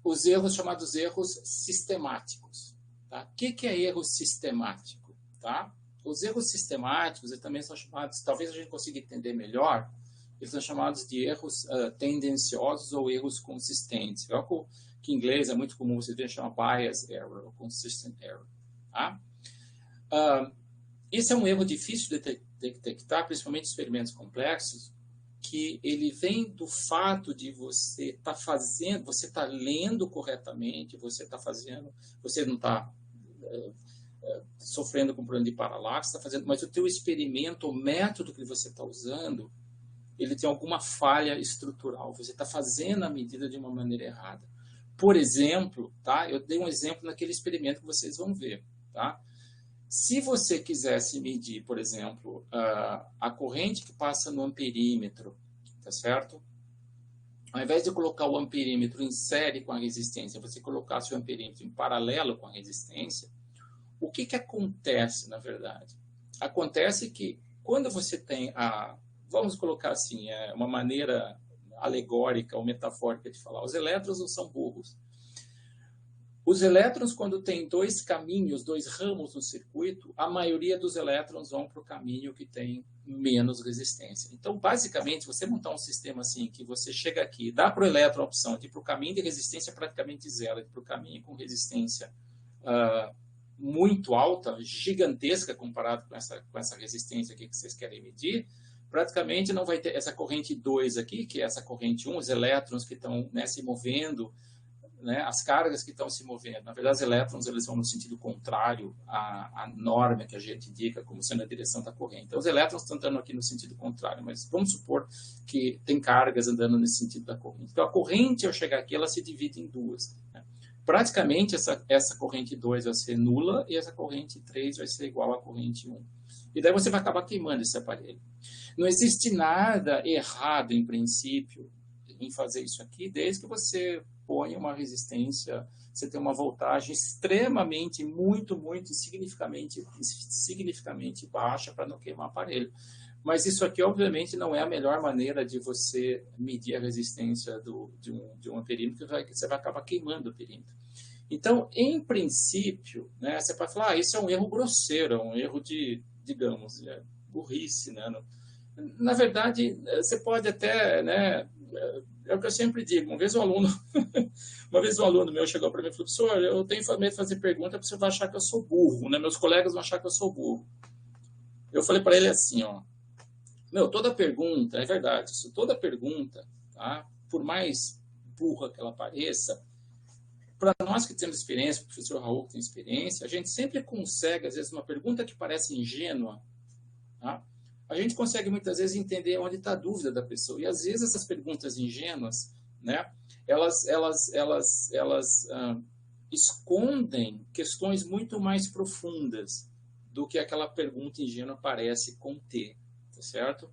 A: Os erros chamados erros sistemáticos. Tá? O que é erro sistemático? Tá? Os erros sistemáticos também são chamados, talvez a gente consiga entender melhor, eles são chamados de erros tendenciosos ou erros consistentes. Que em inglês é muito comum você ver chamar bias error ou consistent error. Tá? Esse é um erro difícil de detectar, principalmente em experimentos complexos, que ele vem do fato de você estar fazendo, você está lendo corretamente, você não está sofrendo com problema de paralaxe, está fazendo, mas o teu experimento, o método que você está usando, ele tem alguma falha estrutural. Você está fazendo a medida de uma maneira errada. Por exemplo, tá? Eu dei um exemplo naquele experimento que vocês vão ver, tá? Se você quisesse medir, por exemplo, a corrente que passa no amperímetro, tá certo? Ao invés de colocar o amperímetro em série com a resistência, você colocasse o amperímetro em paralelo com a resistência, o que acontece, na verdade? Acontece que quando você tem vamos colocar assim, uma maneira alegórica ou metafórica de falar, os elétrons não são burros. Os elétrons, quando tem dois caminhos, dois ramos no circuito, a maioria dos elétrons vão para o caminho que tem menos resistência. Então, basicamente, você montar um sistema assim, que você chega aqui, dá para o elétron a opção de ir para o caminho de resistência praticamente zero, para o caminho com resistência muito alta, gigantesca, comparado com essa resistência aqui que vocês querem medir, praticamente não vai ter essa corrente 2 aqui, que é essa corrente 1, os elétrons que estão, né, se movendo, né, as cargas que estão se movendo. Na verdade, os elétrons eles vão no sentido contrário à norma que a gente indica como sendo a direção da corrente. Então, os elétrons estão andando aqui no sentido contrário, mas vamos supor que tem cargas andando nesse sentido da corrente. Então, a corrente, ao chegar aqui, ela se divide em duas, né? Praticamente, essa corrente 2 vai ser nula e essa corrente 3 vai ser igual à corrente 1. E daí você vai acabar queimando esse aparelho. Não existe nada errado, em princípio, em fazer isso aqui, desde que você põe uma resistência, você tem uma voltagem extremamente, muito significativamente baixa para não queimar o aparelho. Mas isso aqui, obviamente, não é a melhor maneira de você medir a resistência de um perímetro, que você vai acabar queimando o perímetro. Então, em princípio, né, você pode falar, isso é um erro grosseiro, é um erro de, digamos, burrice, né? Na verdade, você pode até, né, é o que eu sempre digo, uma vez um aluno meu chegou para mim e falou, professor, eu tenho medo de fazer pergunta porque você vai achar que eu sou burro, né? Meus colegas vão achar que eu sou burro. Eu falei para ele assim, ó, toda pergunta, é verdade, toda pergunta, tá? Por mais burra que ela pareça, para nós que temos experiência, o professor Raul que tem experiência, a gente sempre consegue, às vezes, uma pergunta que parece ingênua, tá? A gente consegue muitas vezes entender onde está a dúvida da pessoa. E às vezes essas perguntas ingênuas, né, elas escondem questões muito mais profundas do que aquela pergunta ingênua parece conter, tá certo?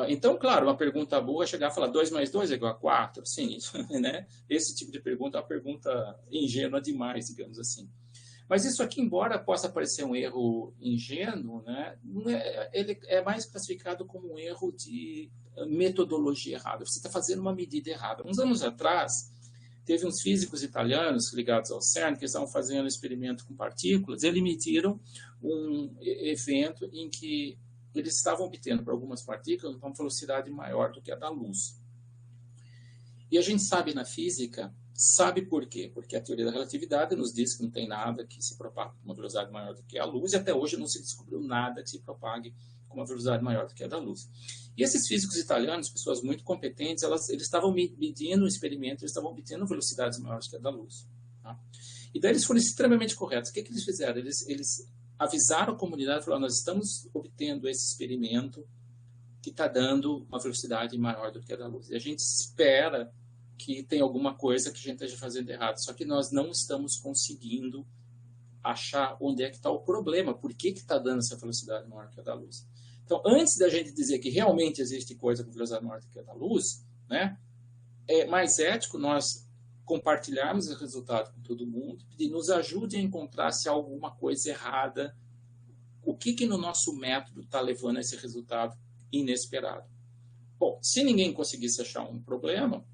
A: Então, claro, uma pergunta boa é chegar e falar 2 mais 2 é igual a 4, sim, né? Esse tipo de pergunta é uma pergunta ingênua demais, digamos assim. Mas isso aqui, embora possa parecer um erro ingênuo, né, ele é mais classificado como um erro de metodologia errada. Você está fazendo uma medida errada. Uns anos atrás, teve uns físicos italianos ligados ao CERN que estavam fazendo um experimento com partículas. Eles mediram um evento em que eles estavam obtendo para algumas partículas uma velocidade maior do que a da luz. E a gente sabe na física, sabe por quê? Porque a teoria da relatividade nos diz que não tem nada que se propague com uma velocidade maior do que a luz, e até hoje não se descobriu nada que se propague com uma velocidade maior do que a da luz. E esses físicos italianos, pessoas muito competentes, eles estavam medindo um experimento, eles estavam obtendo velocidades maiores que a da luz. Tá? E daí eles foram extremamente corretos. O que eles fizeram? Eles avisaram a comunidade, falaram, nós estamos obtendo esse experimento que está dando uma velocidade maior do que a da luz. E a gente espera que tem alguma coisa que a gente esteja fazendo errado, só que nós não estamos conseguindo achar onde é que está o problema, por que está dando essa velocidade maior que a da luz. Então, antes da gente dizer que realmente existe coisa com velocidade maior do que a da luz, né, é mais ético nós compartilharmos o resultado com todo mundo e nos ajude a encontrar se há alguma coisa errada, o que no nosso método está levando a esse resultado inesperado. Bom, se ninguém conseguisse achar um problema,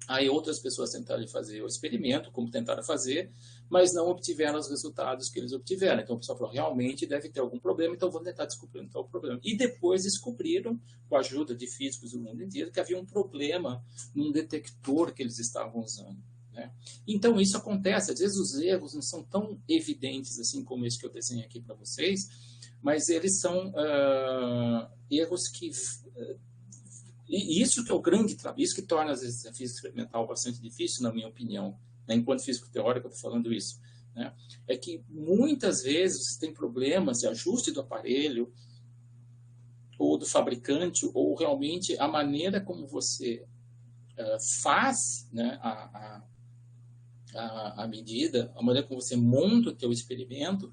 A: aí outras pessoas tentaram fazer o experimento, como tentaram fazer, mas não obtiveram os resultados que eles obtiveram. Então o pessoal falou, realmente deve ter algum problema, então vamos tentar descobrir onde está o problema. E depois descobriram, com a ajuda de físicos do mundo inteiro, que havia um problema num detector que eles estavam usando. Né? Então isso acontece, às vezes os erros não são tão evidentes assim como esse que eu desenhei aqui para vocês, mas eles são erros que... E isso que é o grande trabalho, isso que torna às vezes a física experimental bastante difícil, na minha opinião, né? Enquanto físico teórico eu estou falando isso, né? É que muitas vezes você tem problemas de ajuste do aparelho ou do fabricante, ou realmente a maneira como você faz, né, a medida, a maneira como você monta o teu experimento,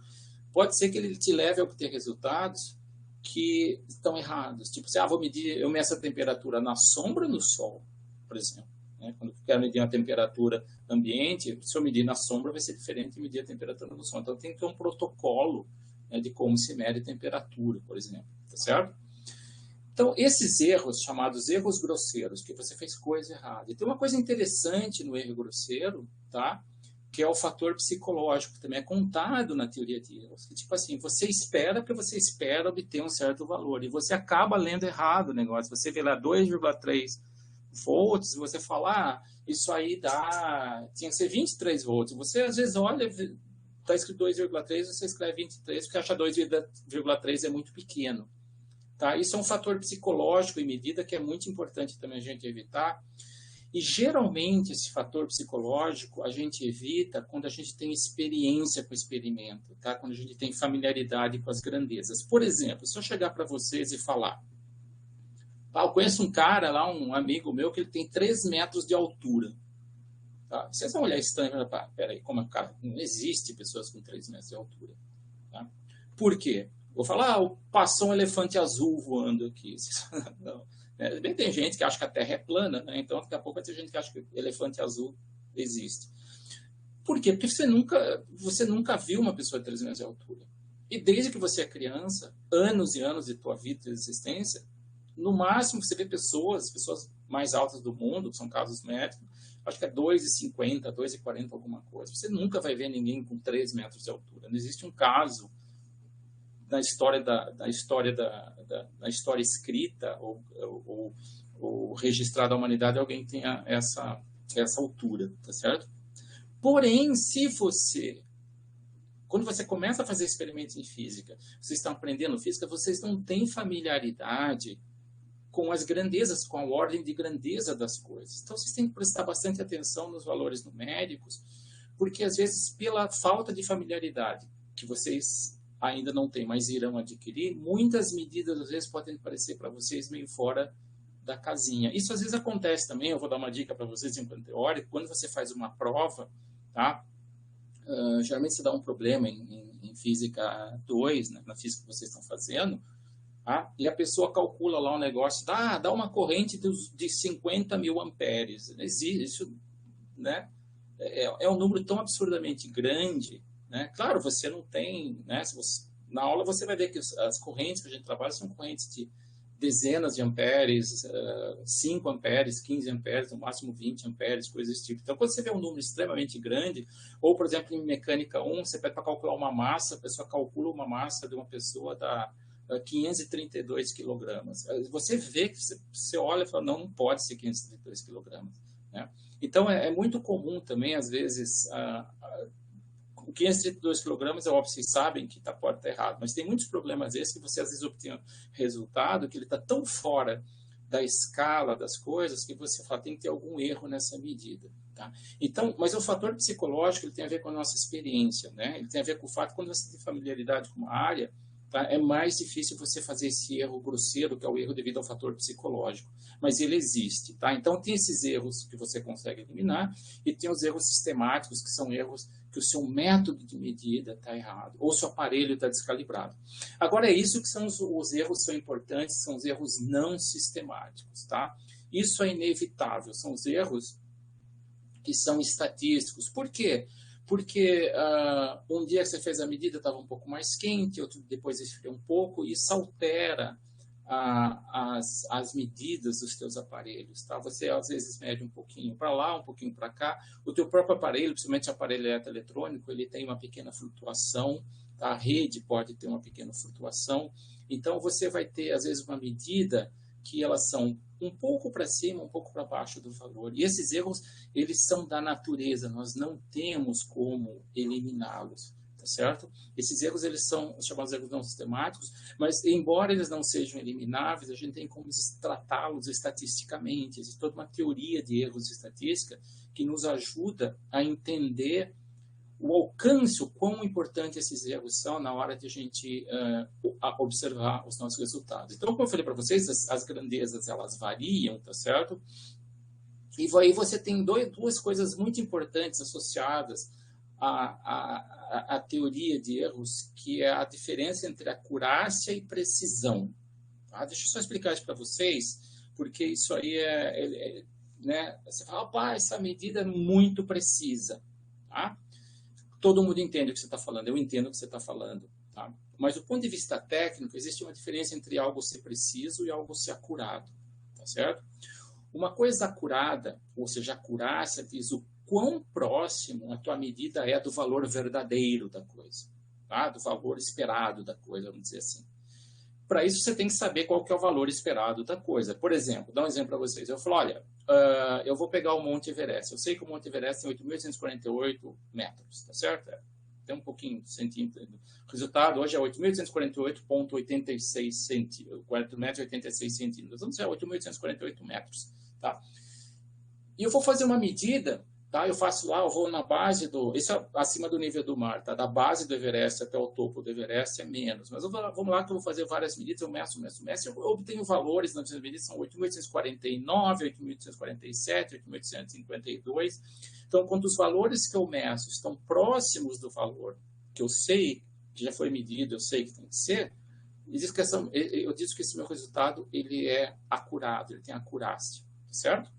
A: pode ser que ele te leve a obter resultados que estão errados. Tipo, se vou medir, eu meço a temperatura na sombra ou no sol, por exemplo. Né? Quando eu quero medir a temperatura ambiente, se eu medir na sombra, vai ser diferente de medir a temperatura no sol. Então, tem que ter um protocolo, né, de como se mede a temperatura, por exemplo. Tá certo? Então, esses erros, chamados erros grosseiros, que você fez coisa errada. E tem uma coisa interessante no erro grosseiro, tá? Que é o fator psicológico, que também é contado na teoria de erros. Que, tipo assim, você espera porque você espera obter um certo valor, e você acaba lendo errado o negócio. Você vê lá 2,3 volts, e você fala, isso aí tinha que ser 23 volts. Você, às vezes, olha, está escrito 2,3, você escreve 23, porque acha 2,3 é muito pequeno. Tá? Isso é um fator psicológico e medida que é muito importante também a gente evitar. E, geralmente, esse fator psicológico a gente evita quando a gente tem experiência com o experimento, tá? Quando a gente tem familiaridade com as grandezas. Por exemplo, se eu chegar para vocês e falar, eu conheço um cara lá, um amigo meu, que ele tem 3 metros de altura. Tá? Vocês vão olhar estranho e falar, peraí, como é que o cara... Não existe pessoas com 3 metros de altura. Tá? Por quê? Vou falar, passou um elefante azul voando aqui. Não. Bem, tem gente que acha que a Terra é plana, né? Então daqui a pouco vai ter gente que acha que elefante azul existe. Por quê? Porque você nunca viu uma pessoa de 3 metros de altura. E desde que você é criança, anos e anos de tua vida, de existência, no máximo você vê pessoas mais altas do mundo, que são casos médicos, acho que é 2,50, 2,40 alguma coisa. Você nunca vai ver ninguém com 3 metros de altura. Não existe um caso na história na história escrita ou registrada da humanidade, alguém tenha essa altura, tá certo? Porém, quando você começa a fazer experimentos em física, vocês estão aprendendo física, vocês não têm familiaridade com as grandezas, com a ordem de grandeza das coisas. Então, vocês têm que prestar bastante atenção nos valores numéricos, porque, às vezes, pela falta de familiaridade que vocês ainda não têm, mas irão adquirir, muitas medidas, às vezes, podem parecer para vocês meio fora da casinha. Isso, às vezes, acontece também, eu vou dar uma dica para vocês em plano teórico, quando você faz uma prova, tá? Geralmente você dá um problema em física 2, né, na física que vocês estão fazendo, tá? E a pessoa calcula lá um negócio, dá uma corrente de 50 mil amperes. Existe isso, né? É um número tão absurdamente grande, né? Claro, você não tem, né? Na aula você vai ver que as correntes que a gente trabalha são correntes de dezenas de amperes, 5 amperes, 15 amperes, no máximo 20 amperes, coisas desse tipo. Então, quando você vê um número extremamente grande, ou, por exemplo, em mecânica 1, você pede para calcular uma massa, a pessoa calcula uma massa de uma pessoa da 532 quilogramas. Você vê que você olha e fala, não pode ser 532 quilogramas, né? Então, é muito comum também, às vezes, o 532 quilogramas, é óbvio, vocês sabem que pode estar errado, mas tem muitos problemas esses que você às vezes obtém resultado que ele está tão fora da escala das coisas que você fala, tem que ter algum erro nessa medida. Tá? Então, mas o fator psicológico ele tem a ver com a nossa experiência, né? Ele tem a ver com o fato que quando você tem familiaridade com uma área, tá? É mais difícil você fazer esse erro grosseiro, que é o erro devido ao fator psicológico. Mas ele existe. Tá? Então, tem esses erros que você consegue eliminar e tem os erros sistemáticos, que são erros que o seu método de medida está errado, ou o seu aparelho está descalibrado. Agora, é isso que são os erros são importantes, são os erros não sistemáticos. Tá? Isso é inevitável, são os erros que são estatísticos. Por quê? Porque um dia que você fez a medida estava um pouco mais quente, outro depois esfriou um pouco, e isso altera as medidas dos teus aparelhos. Tá? Você, às vezes, mede um pouquinho para lá, um pouquinho para cá. O teu próprio aparelho, principalmente o aparelho eletroeletrônico, ele tem uma pequena flutuação. Tá? A rede pode ter uma pequena flutuação. Então, você vai ter, às vezes, uma medida que elas são um pouco para cima, um pouco para baixo do valor. E esses erros, eles são da natureza, nós não temos como eliminá-los, tá certo? Esses erros, eles são chamados erros não sistemáticos, mas embora eles não sejam elimináveis, a gente tem como tratá-los estatisticamente. Existe toda uma teoria de erros de estatística que nos ajuda a entender o alcance, o quão importante esses erros são na hora de a gente observar os nossos resultados. Então, como eu falei para vocês, as grandezas, elas variam, tá certo? E aí você tem duas coisas muito importantes associadas à teoria de erros, que é a diferença entre acurácia e precisão. Tá? Deixa eu só explicar isso para vocês, porque isso aí né? Você fala, opa, essa medida é muito precisa. Tá? Todo mundo entende o que você está falando, eu entendo o que você está falando. Tá? Mas do ponto de vista técnico, existe uma diferença entre algo ser preciso e algo ser acurado. Tá certo? Uma coisa acurada, ou seja, acurácia, diz o quão próximo a tua medida é do valor verdadeiro da coisa, tá? Do valor esperado da coisa, vamos dizer assim. Para isso, você tem que saber qual que é o valor esperado da coisa. Por exemplo, dá um exemplo para vocês. Eu falo, olha, eu vou pegar o Monte Everest. Eu sei que o Monte Everest tem 8.848 metros, tá certo? Tem um pouquinho de centímetro. O resultado hoje é 8.848,86 centímetros, 4,86 centímetros. Vamos dizer, 8.848 metros. Tá? E eu vou fazer uma medida, tá? Eu faço lá, eu vou na base isso é acima do nível do mar, tá? Da base do Everest até o topo do Everest é menos. Mas vamos lá que eu vou fazer várias medidas, eu meço, eu obtenho valores nas medidas, são 8.849, 8.847, 8.852. Então, quando os valores que eu meço estão próximos do valor que eu sei, que já foi medido, eu sei que tem que ser, eu disse que esse meu resultado ele é acurado, ele tem acurácia. Certo?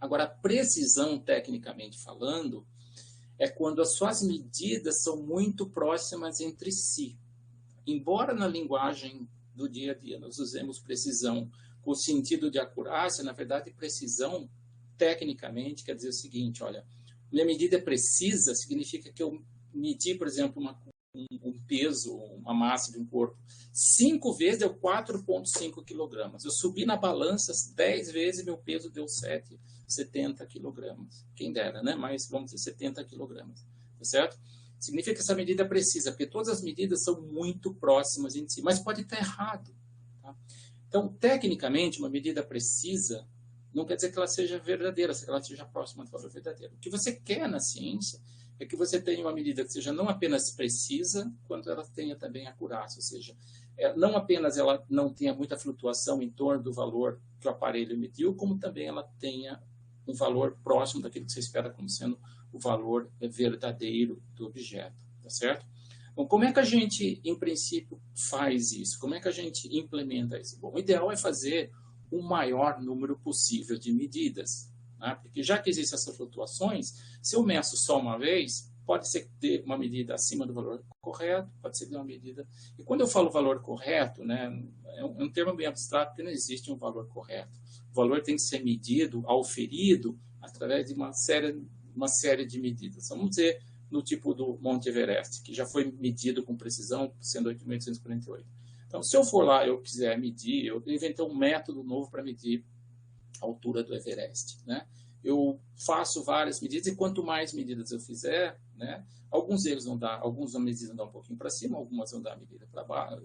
A: Agora, precisão, tecnicamente falando, é quando as suas medidas são muito próximas entre si. Embora na linguagem do dia a dia nós usemos precisão com o sentido de acurácia, na verdade, precisão, tecnicamente, quer dizer o seguinte, olha, minha medida é precisa, significa que eu medi, por exemplo, um peso, uma massa de um corpo, 5 vezes deu 4,5 quilogramas. Eu subi na balança 10 vezes, meu peso deu 70 quilogramas. Quem dera, né? Mas vamos dizer 70 quilogramas. Tá certo? Significa que essa medida precisa, porque todas as medidas são muito próximas em si, mas pode estar errado. Tá? Então, tecnicamente, uma medida precisa não quer dizer que ela seja verdadeira, que ela seja próxima do valor verdadeiro. O que você quer na ciência é que você tenha uma medida que seja não apenas precisa, quanto ela tenha também acurácia, ou seja, não apenas ela não tenha muita flutuação em torno do valor que o aparelho mediu, como também ela tenha um valor próximo daquilo que você espera como sendo o valor verdadeiro do objeto, tá certo? Bom, como é que a gente, em princípio, faz isso? Como é que a gente implementa isso? Bom, o ideal é fazer o maior número possível de medidas, né? Porque já que existem essas flutuações, se eu meço só uma vez, pode ser que dê uma medida acima do valor correto, pode ser que dê uma medida... E quando eu falo valor correto, né, é um termo bem abstrato, porque não existe um valor correto. O valor tem que ser medido, auferido, através de uma série de medidas. Vamos dizer, no tipo do Monte Everest, que já foi medido com precisão, sendo 8.848. Então, se eu for lá, eu quiser medir, eu inventei um método novo para medir a altura do Everest, né? Eu faço várias medidas e quanto mais medidas eu fizer, né? Alguns erros vão dar, algumas medidas vão dar um pouquinho para cima, algumas vão dar a medida para baixo,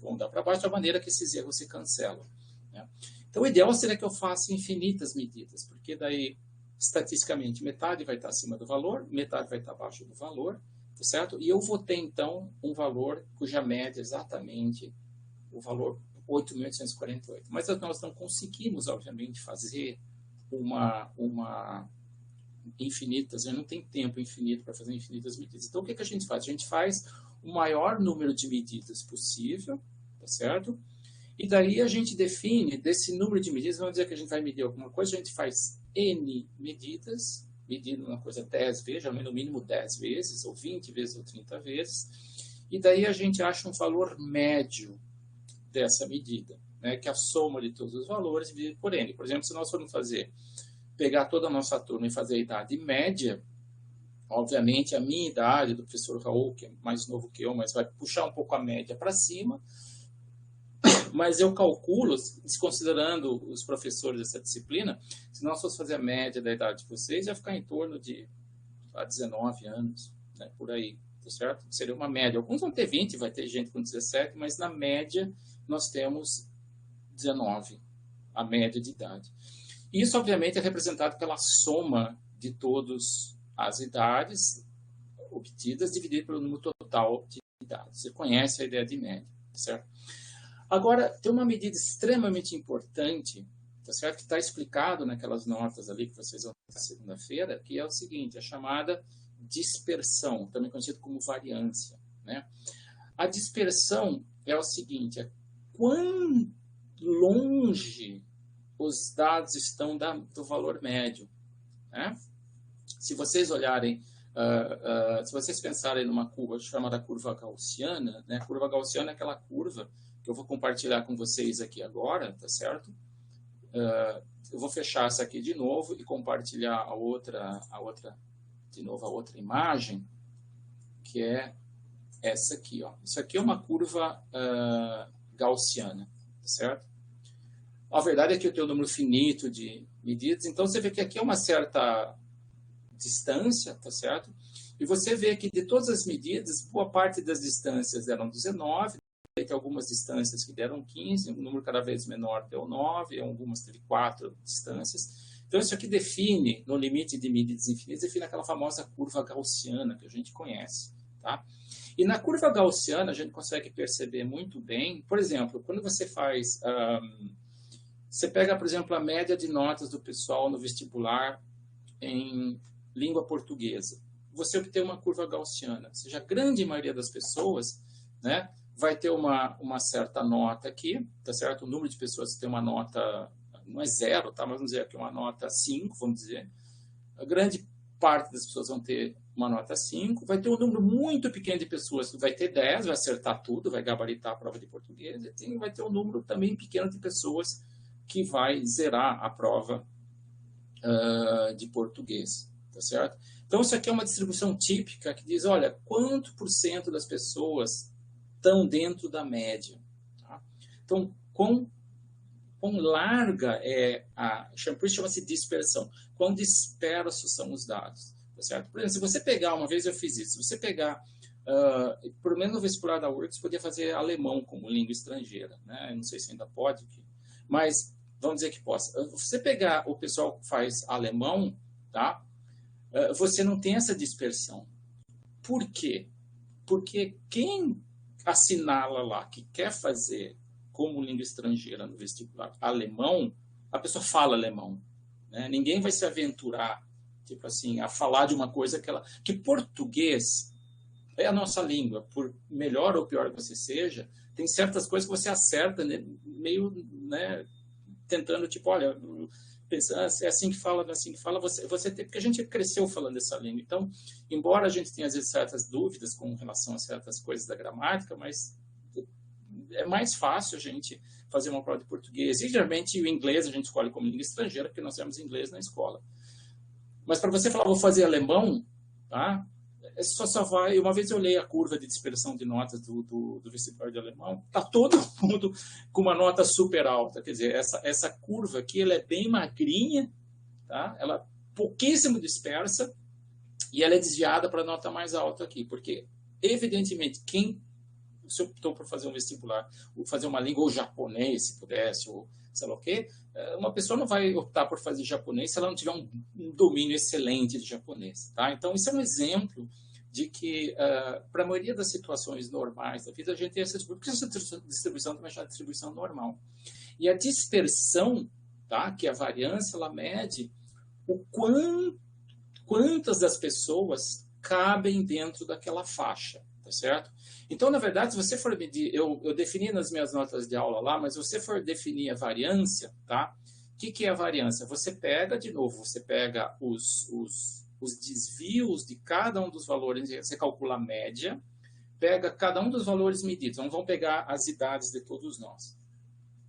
A: vão dar para baixo, de maneira que esses erros se cancelam, né? Então, o ideal seria que eu faça infinitas medidas, porque daí, estatisticamente, metade vai estar acima do valor, metade vai estar abaixo do valor, certo? E eu vou ter, então, um valor cuja média é exatamente o valor 8.848. Mas nós não conseguimos, obviamente, fazer uma infinitas, não tem tempo infinito para fazer infinitas medidas. Então, o que a gente faz? A gente faz o maior número de medidas possível, tá certo? E daí a gente define, desse número de medidas, vamos dizer que a gente vai medir alguma coisa, a gente faz N medidas, medindo uma coisa 10 vezes, no mínimo 10 vezes, ou 20 vezes, ou 30 vezes, e daí a gente acha um valor médio dessa medida, né, que é a soma de todos os valores dividido por N. Por exemplo, se nós formos pegar toda a nossa turma e fazer a idade média, obviamente a minha idade, do professor Raul, que é mais novo que eu, mas vai puxar um pouco a média para cima, mas eu calculo, desconsiderando os professores dessa disciplina, se nós fosse fazer a média da idade de vocês, ia ficar em torno de 19 anos, né, por aí, tá certo? Seria uma média. Alguns vão ter 20, vai ter gente com 17, mas na média nós temos 19, a média de idade. Isso, obviamente, é representado pela soma de todas as idades obtidas dividido pelo número total de idades. Você conhece a ideia de média, certo? Agora, tem uma medida extremamente importante tá certo? Que está explicado naquelas notas ali que vocês vão ter na segunda-feira, que é o seguinte, a chamada dispersão, também conhecido como variância, né? A dispersão é o seguinte, é quão longe os dados estão do valor médio, né? Se vocês olharem, se vocês pensarem numa curva chamada curva gaussiana, né? A curva gaussiana é aquela curva que eu vou compartilhar com vocês aqui agora, tá certo? Eu vou fechar essa aqui de novo e compartilhar a outra imagem, que é essa aqui, ó. Isso aqui é uma curva gaussiana, tá certo? A verdade é que eu tenho um número finito de medidas, então você vê que aqui é uma certa distância, tá certo? E você vê que de todas as medidas, boa parte das distâncias deram 19, tem algumas distâncias que deram 15, um número cada vez menor deu 9, algumas teve 4 distâncias. Então, isso aqui define, no limite de medidas infinitas, define aquela famosa curva gaussiana que a gente conhece, tá? E na curva gaussiana, a gente consegue perceber muito bem, por exemplo, quando você faz... você pega, por exemplo, a média de notas do pessoal no vestibular em língua portuguesa. Você obtém uma curva gaussiana. Ou seja, a grande maioria das pessoas, né, vai ter uma certa nota aqui, tá certo? O número de pessoas que tem uma nota, não é 0, tá? Mas vamos dizer aqui uma nota 5, vamos dizer. A grande parte das pessoas vão ter uma nota 5. Vai ter um número muito pequeno de pessoas que vai ter 10, vai acertar tudo, vai gabaritar a prova de português. E vai ter um número também pequeno de pessoas que vai zerar a prova de português, tá certo? Então, isso aqui é uma distribuição típica que diz, olha, quanto por cento das pessoas estão dentro da média, tá? Então, quão larga é por isso chama-se dispersão, quão dispersos são os dados, tá certo? Por exemplo, se você pegar, uma vez eu fiz isso, se você pegar, pelo menos no vestibular da URGS, podia fazer alemão como língua estrangeira, né? Eu não sei se ainda pode, mas vamos dizer que possa. Se você pegar o pessoal que faz alemão, tá? Você não tem essa dispersão. Por quê? Porque quem assinala lá que quer fazer como língua estrangeira no vestibular alemão, a pessoa fala alemão, né? Ninguém vai se aventurar, tipo assim, a falar de uma coisa que português é a nossa língua, por melhor ou pior que você seja, tem certas coisas que você acerta, né, meio, né, tentando, tipo, olha, pensar, é assim que fala, é assim que fala, você tem, porque a gente cresceu falando essa língua. Então, embora a gente tenha, às vezes, certas dúvidas com relação a certas coisas da gramática, mas é mais fácil a gente fazer uma prova de português. E, geralmente, o inglês a gente escolhe como língua estrangeira, porque nós temos inglês na escola. Mas, para você falar, vou fazer alemão, tá? Só vai... Uma vez eu olhei a curva de dispersão de notas do vestibular de alemão, está todo mundo com uma nota super alta. Quer dizer, essa curva aqui ela é bem magrinha, tá? Ela é pouquíssimo dispersa e ela é desviada para a nota mais alta aqui, porque, evidentemente, quem se optou por fazer um vestibular, ou fazer uma língua, ou japonês, se pudesse, ou sei lá o quê, uma pessoa não vai optar por fazer japonês se ela não tiver um domínio excelente de japonês, tá? Então, isso é um exemplo de que, para a maioria das situações normais da vida, a gente tem essa distribuição também chama de distribuição normal. E a dispersão, tá? Que é a variância, ela mede o quantas das pessoas cabem dentro daquela faixa, tá certo? Então, na verdade, se você for medir, eu defini nas minhas notas de aula lá, mas se você for definir a variância, tá? O que é a variância? Você pega, de novo, você pega os desvios de cada um dos valores, você calcula a média, pega cada um dos valores medidos. Então, vamos pegar as idades de todos nós.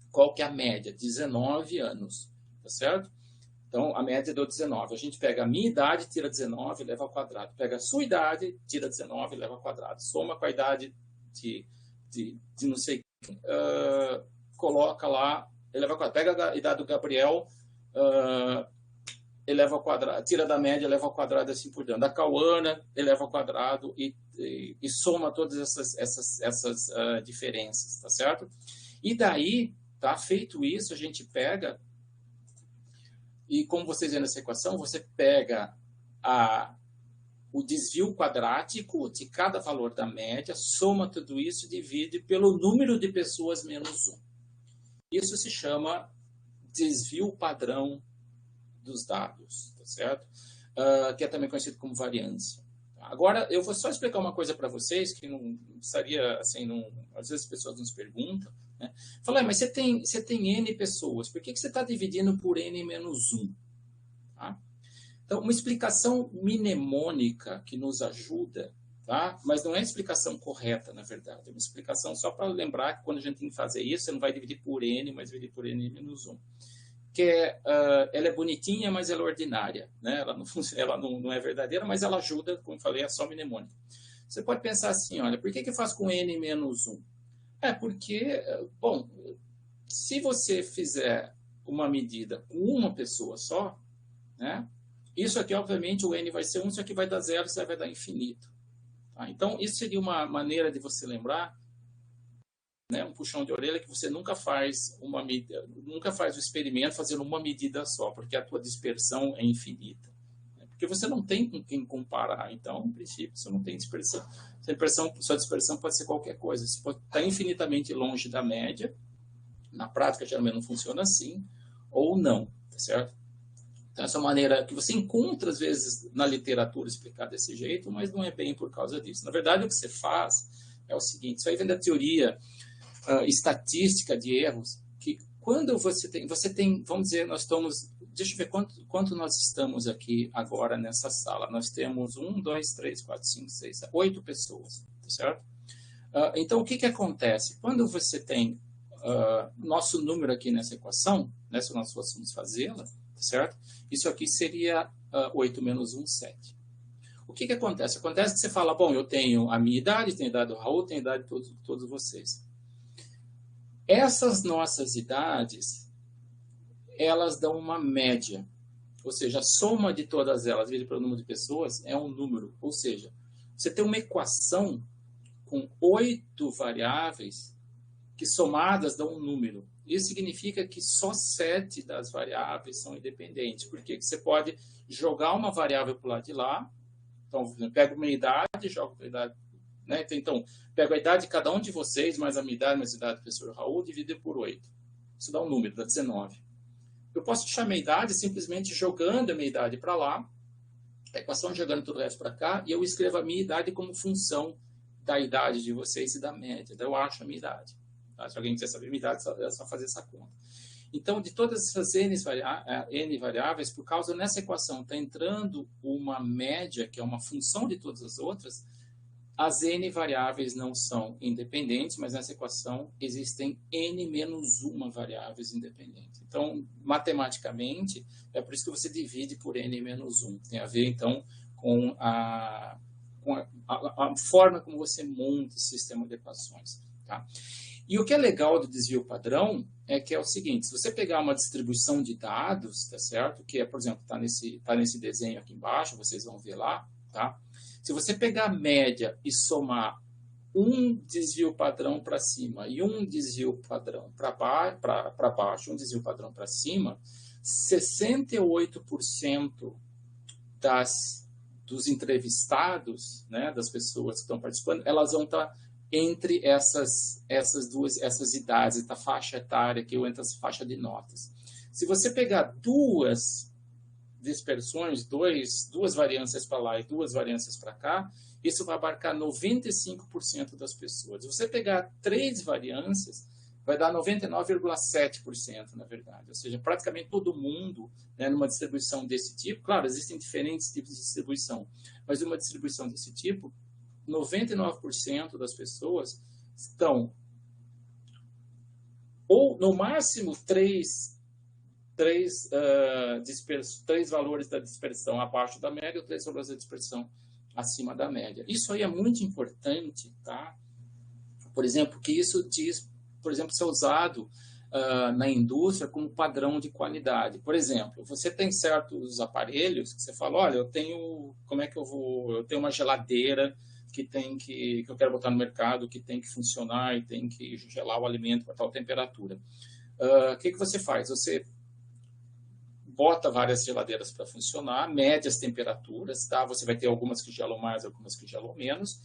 A: Qual que é a média? 19 anos, tá certo? Então, a média deu 19. A gente pega a minha idade, tira 19 e leva ao quadrado. Pega a sua idade, tira 19 e leva ao quadrado. Soma com a idade de não sei quem. Coloca lá, eleva ao quadrado. Pega a idade do Gabriel, eleva ao quadrado. Tira da média, eleva ao quadrado, assim por diante. Da Cauana, eleva ao quadrado e soma todas essas diferenças, tá certo? E daí, tá? Feito isso, a gente pega... E como vocês veem nessa equação, você pega o desvio quadrático de cada valor da média, soma tudo isso e divide pelo número de pessoas menos 1. Isso se chama desvio padrão dos dados, tá certo? Que é também conhecido como variância. Agora, eu vou só explicar uma coisa para vocês, que não precisaria, assim, às vezes as pessoas nos perguntam, né? Falar, mas você tem N pessoas, por que você está dividindo por N menos 1? Tá? Então, uma explicação mnemônica que nos ajuda, tá? Mas não é a explicação correta, na verdade, é uma explicação só para lembrar que quando a gente tem que fazer isso, você não vai dividir por N, mas dividir por N menos 1. Ela é bonitinha, mas ela é ordinária, né? Ela não é verdadeira, mas ela ajuda, como falei, é só mnemônica. Você pode pensar assim, olha, por que eu faço com N menos 1? Porque, bom, se você fizer uma medida com uma pessoa só, né? Isso aqui, obviamente, o N vai ser 1, isso aqui vai dar 0, isso vai dar infinito. Tá? Então, isso seria uma maneira de você lembrar, né, um puxão de orelha, que você nunca faz o experimento fazendo uma medida só, porque a tua dispersão é infinita. Né? Porque você não tem com quem comparar. Então, no princípio, você não tem dispersão. Sua dispersão pode ser qualquer coisa. Você pode estar infinitamente longe da média. Na prática, geralmente não funciona assim, ou não, tá certo? Então, essa maneira que você encontra, às vezes, na literatura explicar desse jeito, mas não é bem por causa disso. Na verdade, o que você faz é o seguinte, isso aí vem da teoria estatística de erros, que quando você tem, vamos dizer, nós estamos, deixa eu ver quanto nós estamos aqui agora nessa sala. Nós temos 1, 2, 3, 4, 5, 6, 8 pessoas, tá certo? Então, o que acontece? Quando você tem nosso número aqui nessa equação, né, se nós fôssemos fazê-la, tá certo? Isso aqui seria 8 menos 1, 7. O que acontece? Acontece que você fala, bom, eu tenho a minha idade, tenho a idade do Raul, tenho a idade de todos vocês. Essas nossas idades, elas dão uma média, ou seja, a soma de todas elas, dividida pelo número de pessoas, é um número. Ou seja, você tem uma equação com 8 variáveis que somadas dão um número. Isso significa que só 7 das variáveis são independentes, porque você pode jogar uma variável para o lado de lá, então pega uma idade, joga para a idade, né? Então, pego a idade de cada um de vocês, mais a minha idade, mais a idade do professor Raul, dividido por 8. Isso dá um número, dá 19. Eu posso achar a minha idade simplesmente jogando a minha idade para lá, a equação jogando tudo o resto para cá, e eu escrevo a minha idade como função da idade de vocês e da média. Então, eu acho a minha idade. Tá? Se alguém quiser saber a minha idade, é só fazer essa conta. Então, de todas essas N variáveis, por causa nessa equação está entrando uma média, que é uma função de todas as outras, as N variáveis não são independentes, mas nessa equação existem N menos uma variáveis independentes. Então, matematicamente, é por isso que você divide por N menos 1. Tem a ver, então, com a forma como você monta o sistema de equações. Tá? E o que é legal do desvio padrão é que é o seguinte, se você pegar uma distribuição de dados, tá certo? Que é, por exemplo, tá nesse desenho aqui embaixo, vocês vão ver lá, tá? Se você pegar a média e somar um desvio padrão para cima e um desvio padrão para baixo, um desvio padrão para cima, 68% dos entrevistados, né, das pessoas que estão participando, elas vão estar entre essas idades, a faixa etária, que eu entro essa faixa de notas. Se você pegar duas dispersões, duas variâncias para lá e duas variâncias para cá, isso vai abarcar 95% das pessoas. Se você pegar 3 variâncias, vai dar 99,7%, na verdade. Ou seja, praticamente todo mundo, né, numa distribuição desse tipo, claro, existem diferentes tipos de distribuição, mas uma distribuição desse tipo, 99% das pessoas estão, ou no máximo, três valores da dispersão abaixo da média ou 3 valores da dispersão acima da média. Isso aí é muito importante, tá? Por exemplo, que isso diz, por exemplo, ser usado na indústria como padrão de qualidade. Por exemplo, você tem certos aparelhos que você fala, olha, eu tenho uma geladeira que eu quero botar no mercado, que tem que funcionar e tem que gelar o alimento para tal temperatura. O que você faz? Você bota várias geladeiras para funcionar, mede as temperaturas, tá? Você vai ter algumas que gelam mais, algumas que gelam menos,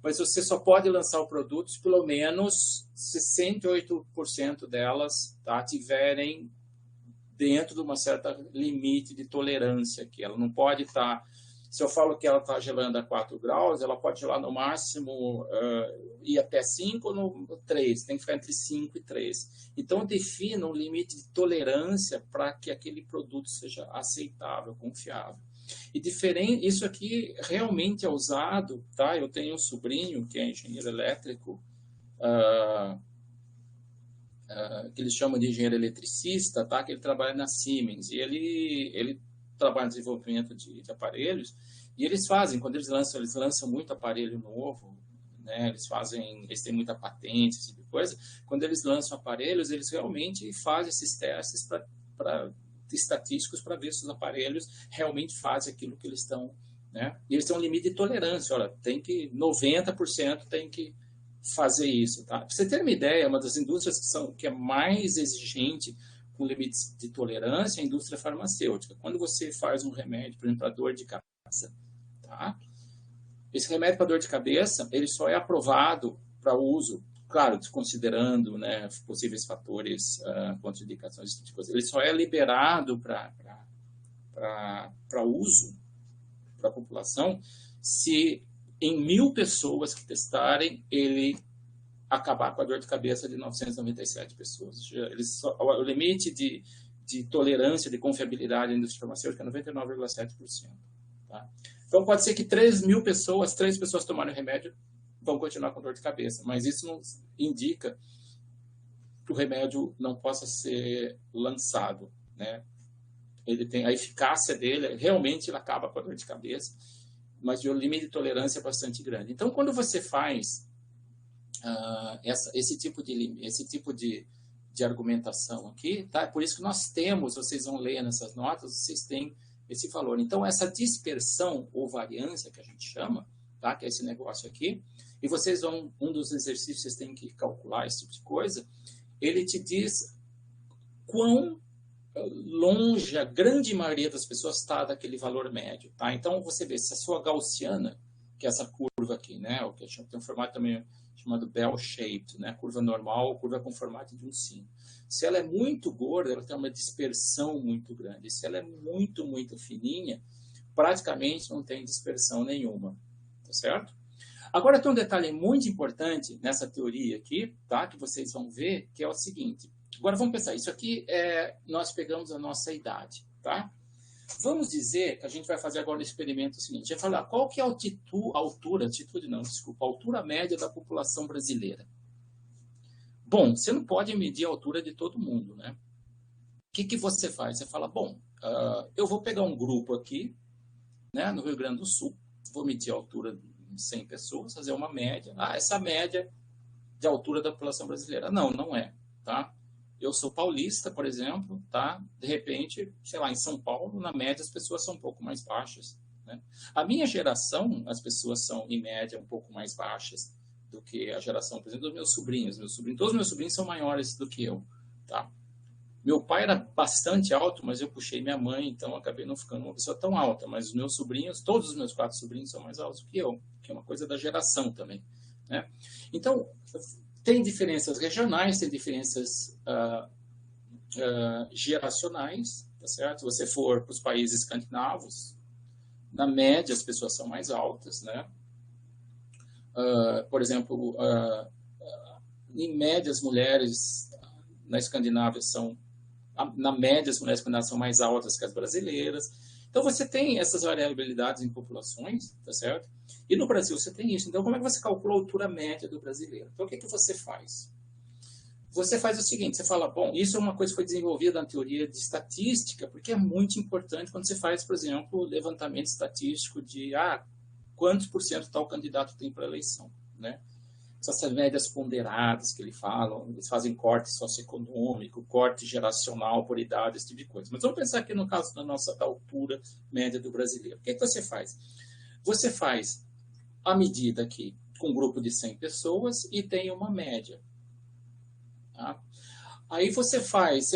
A: mas você só pode lançar o produto se pelo menos 68% delas, tá, tiverem dentro de uma certa limite de tolerância, que ela não pode estar... Se eu falo que ela está gelando a 4 graus, ela pode gelar no máximo, ir até 5 ou no 3, tem que ficar entre 5 e 3. Então, defina um limite de tolerância para que aquele produto seja aceitável, confiável. E diferente, isso aqui realmente é usado, tá? Eu tenho um sobrinho que é engenheiro elétrico, que eles chamam de engenheiro eletricista, tá? Que ele trabalha na Siemens, e ele trabalha no desenvolvimento de aparelhos, e eles fazem, quando eles lançam muito aparelho novo, né? Eles têm muita patente, esse tipo de coisa. Quando eles lançam aparelhos, eles realmente fazem esses testes estatísticos para ver se os aparelhos realmente fazem aquilo que eles estão, né? E eles têm um limite de tolerância, olha, 90% tem que fazer isso, tá? Para você ter uma ideia, uma das indústrias que é mais exigente com limites de tolerância é a indústria farmacêutica. Quando você faz um remédio, por exemplo, para dor de cabeça, tá? Esse remédio para dor de cabeça, ele só é aprovado para uso, claro, desconsiderando, né, possíveis fatores, contraindicações, esse tipo de coisa. Ele só é liberado para uso para a população se em 1.000 pessoas que testarem, ele acabar com a dor de cabeça de 997 pessoas. O limite de tolerância, de confiabilidade da indústria farmacêutica é 99,7%. Tá? Então, pode ser que 3.000 pessoas, 3 pessoas tomarem o remédio, vão continuar com dor de cabeça, mas isso não indica que o remédio não possa ser lançado, né? Ele tem a eficácia dele, realmente ele acaba com a dor de cabeça, mas o limite de tolerância é bastante grande. Então, quando você faz esse tipo de argumentação aqui, tá? Por isso que nós temos, vocês vão ler nessas notas, vocês têm esse valor. Então, essa dispersão ou variância que a gente chama, tá? Que é esse negócio aqui, e vocês vão, um dos exercícios vocês têm que calcular esse tipo de coisa, ele te diz quão longe a grande maioria das pessoas está daquele valor médio, tá? Então, você vê, se a sua gaussiana, que é essa curva aqui, né? O que tem um formato também chamado bell-shaped, né? Curva normal, curva com formato de um sino. Se ela é muito gorda, ela tem uma dispersão muito grande. Se ela é muito, muito fininha, praticamente não tem dispersão nenhuma, tá certo? Agora, tem um detalhe muito importante nessa teoria aqui, tá? Que vocês vão ver, que é o seguinte. Agora, vamos pensar. Isso aqui, nós pegamos a nossa idade, tá? Vamos dizer que a gente vai fazer agora o experimento seguinte. A gente vai falar qual que é a altura média da população brasileira. Bom, você não pode medir a altura de todo mundo, né? O que você faz? Você fala, bom, eu vou pegar um grupo aqui, né, no Rio Grande do Sul, vou medir a altura de 100 pessoas, fazer uma média. Essa média de altura da população brasileira. Não, não é, tá? Eu sou paulista, por exemplo, tá? De repente, sei lá, em São Paulo, na média, as pessoas são um pouco mais baixas, né? A minha geração, as pessoas são, em média, um pouco mais baixas do que a geração, por exemplo, dos meus sobrinhos. Todos os meus sobrinhos são maiores do que eu, tá? Meu pai era bastante alto, mas eu puxei minha mãe, então acabei não ficando uma pessoa tão alta. Mas os meus sobrinhos, todos os meus 4 sobrinhos são mais altos do que eu, que é uma coisa da geração também, né? Então, tem diferenças regionais, tem diferenças geracionais, tá certo? Se você for para os países escandinavos, na média as pessoas são mais altas, né? Por exemplo, em média as mulheres na Escandinávia na média as mulheres escandinavas são mais altas que as brasileiras. Então você tem essas variabilidades em populações, tá certo? E no Brasil você tem isso. Então como é que você calcula a altura média do brasileiro? Então o que você faz? Você faz o seguinte, você fala, bom, isso é uma coisa que foi desenvolvida na teoria de estatística, porque é muito importante quando você faz, por exemplo, levantamento estatístico de quantos por cento tal candidato tem para a eleição, né? Essas médias ponderadas que eles fazem corte socioeconômico, corte geracional por idade, esse tipo de coisa. Mas vamos pensar aqui no caso da altura média do brasileiro. O que você faz? Você faz a medida aqui com um grupo de 100 pessoas e tem uma média. Tá? Aí você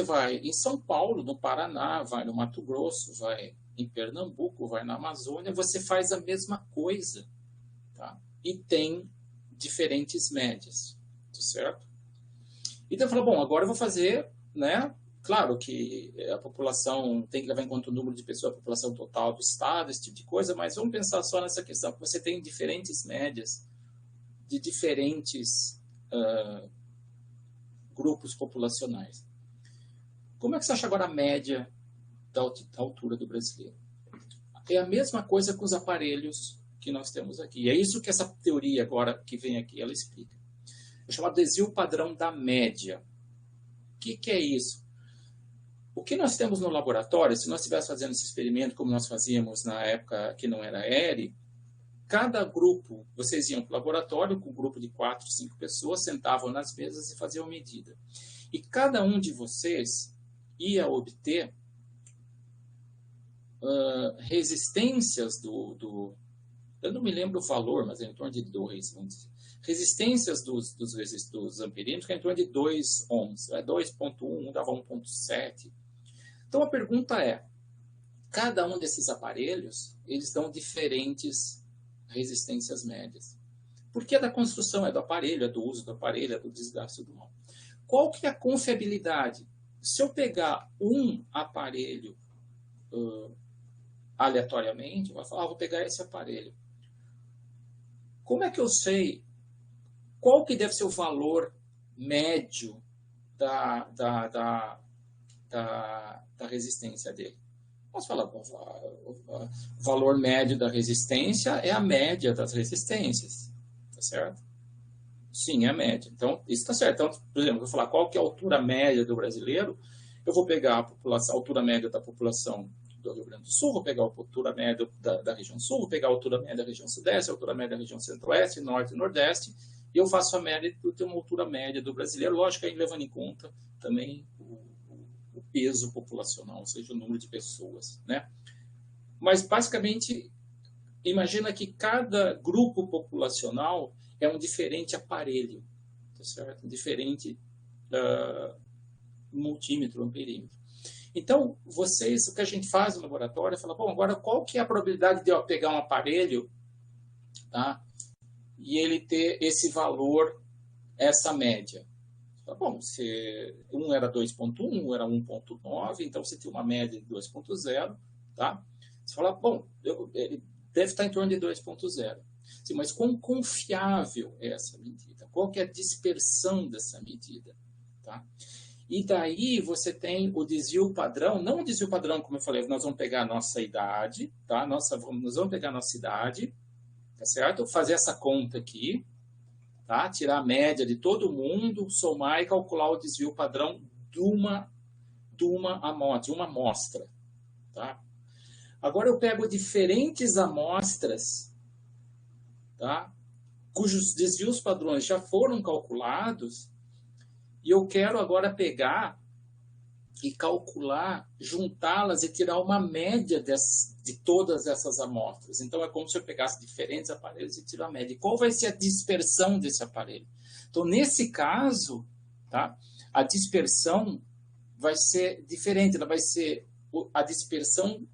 A: vai em São Paulo, no Paraná, vai no Mato Grosso, vai em Pernambuco, vai na Amazônia, você faz a mesma coisa, tá? E tem diferentes médias, tá certo? Então eu falo, bom, agora eu vou fazer, né, claro que a população tem que levar em conta o número de pessoas, a população total do estado, esse tipo de coisa, mas vamos pensar só nessa questão, que você tem diferentes médias de diferentes grupos populacionais. Como é que você acha agora a média da altura do brasileiro? É a mesma coisa com os aparelhos que nós temos aqui. E é isso que essa teoria agora que vem aqui, ela explica. É chamado desvio padrão da média. O que é isso? O que nós temos no laboratório, se nós estivéssemos fazendo esse experimento como nós fazíamos na época que não era ERE, cada grupo, vocês iam para o laboratório com um grupo de 4, 5 pessoas, sentavam nas mesas e faziam medida. E cada um de vocês ia obter resistências eu não me lembro o valor, mas é em torno de 2, vamos dizer. Resistências dos amperímetros, que é em torno de 2 ohms. 2.1, dava 1.7. Então, a pergunta é, cada um desses aparelhos, eles dão diferentes resistências médias. Porque é da construção, é do aparelho, é do uso do aparelho, é do desgaste do mal. Qual que é a confiabilidade? Se eu pegar um aparelho aleatoriamente, eu vou falar, vou pegar esse aparelho. Como é que eu sei qual que deve ser o valor médio da resistência dele? Posso falar, o valor médio da resistência é a média das resistências, tá certo? Sim, é a média. Então, isso está certo. Então, por exemplo, eu vou falar qual que é a altura média do brasileiro, eu vou pegar a altura média da população do Rio Grande do Sul, vou pegar a altura média da região sul, vou pegar a altura média da região sudeste, a altura média da região centro-oeste, norte e nordeste, e eu faço a média para ter uma altura média do brasileiro, lógico, aí levando em conta também o peso populacional, ou seja, o número de pessoas, né? Mas, basicamente, imagina que cada grupo populacional é um diferente aparelho, tá certo? Um diferente multímetro, amperímetro. Então, o que a gente faz no laboratório é falar, bom, agora qual que é a probabilidade de eu pegar um aparelho, tá, e ele ter esse valor, essa média? Bom, se um era 2.1, um era 1.9, então você tem uma média de 2.0, tá? Você fala, bom, ele deve estar em torno de 2.0. Sim, mas quão confiável é essa medida? Qual que é a dispersão dessa medida, tá? E daí você tem o desvio padrão, não o desvio padrão, como eu falei, nós vamos pegar a nossa idade, tá? Nós vamos pegar a nossa idade, tá certo? Fazer essa conta aqui, tá? Tirar a média de todo mundo, somar e calcular o desvio padrão de uma amostra, tá? Agora eu pego diferentes amostras, tá? Cujos desvios padrões já foram calculados, e eu quero agora pegar e calcular, juntá-las e tirar uma média de todas essas amostras. Então, é como se eu pegasse diferentes aparelhos e tirar a média. E qual vai ser a dispersão desse aparelho? Então, nesse caso, tá, a dispersão vai ser diferente. Ela vai ser a dispersão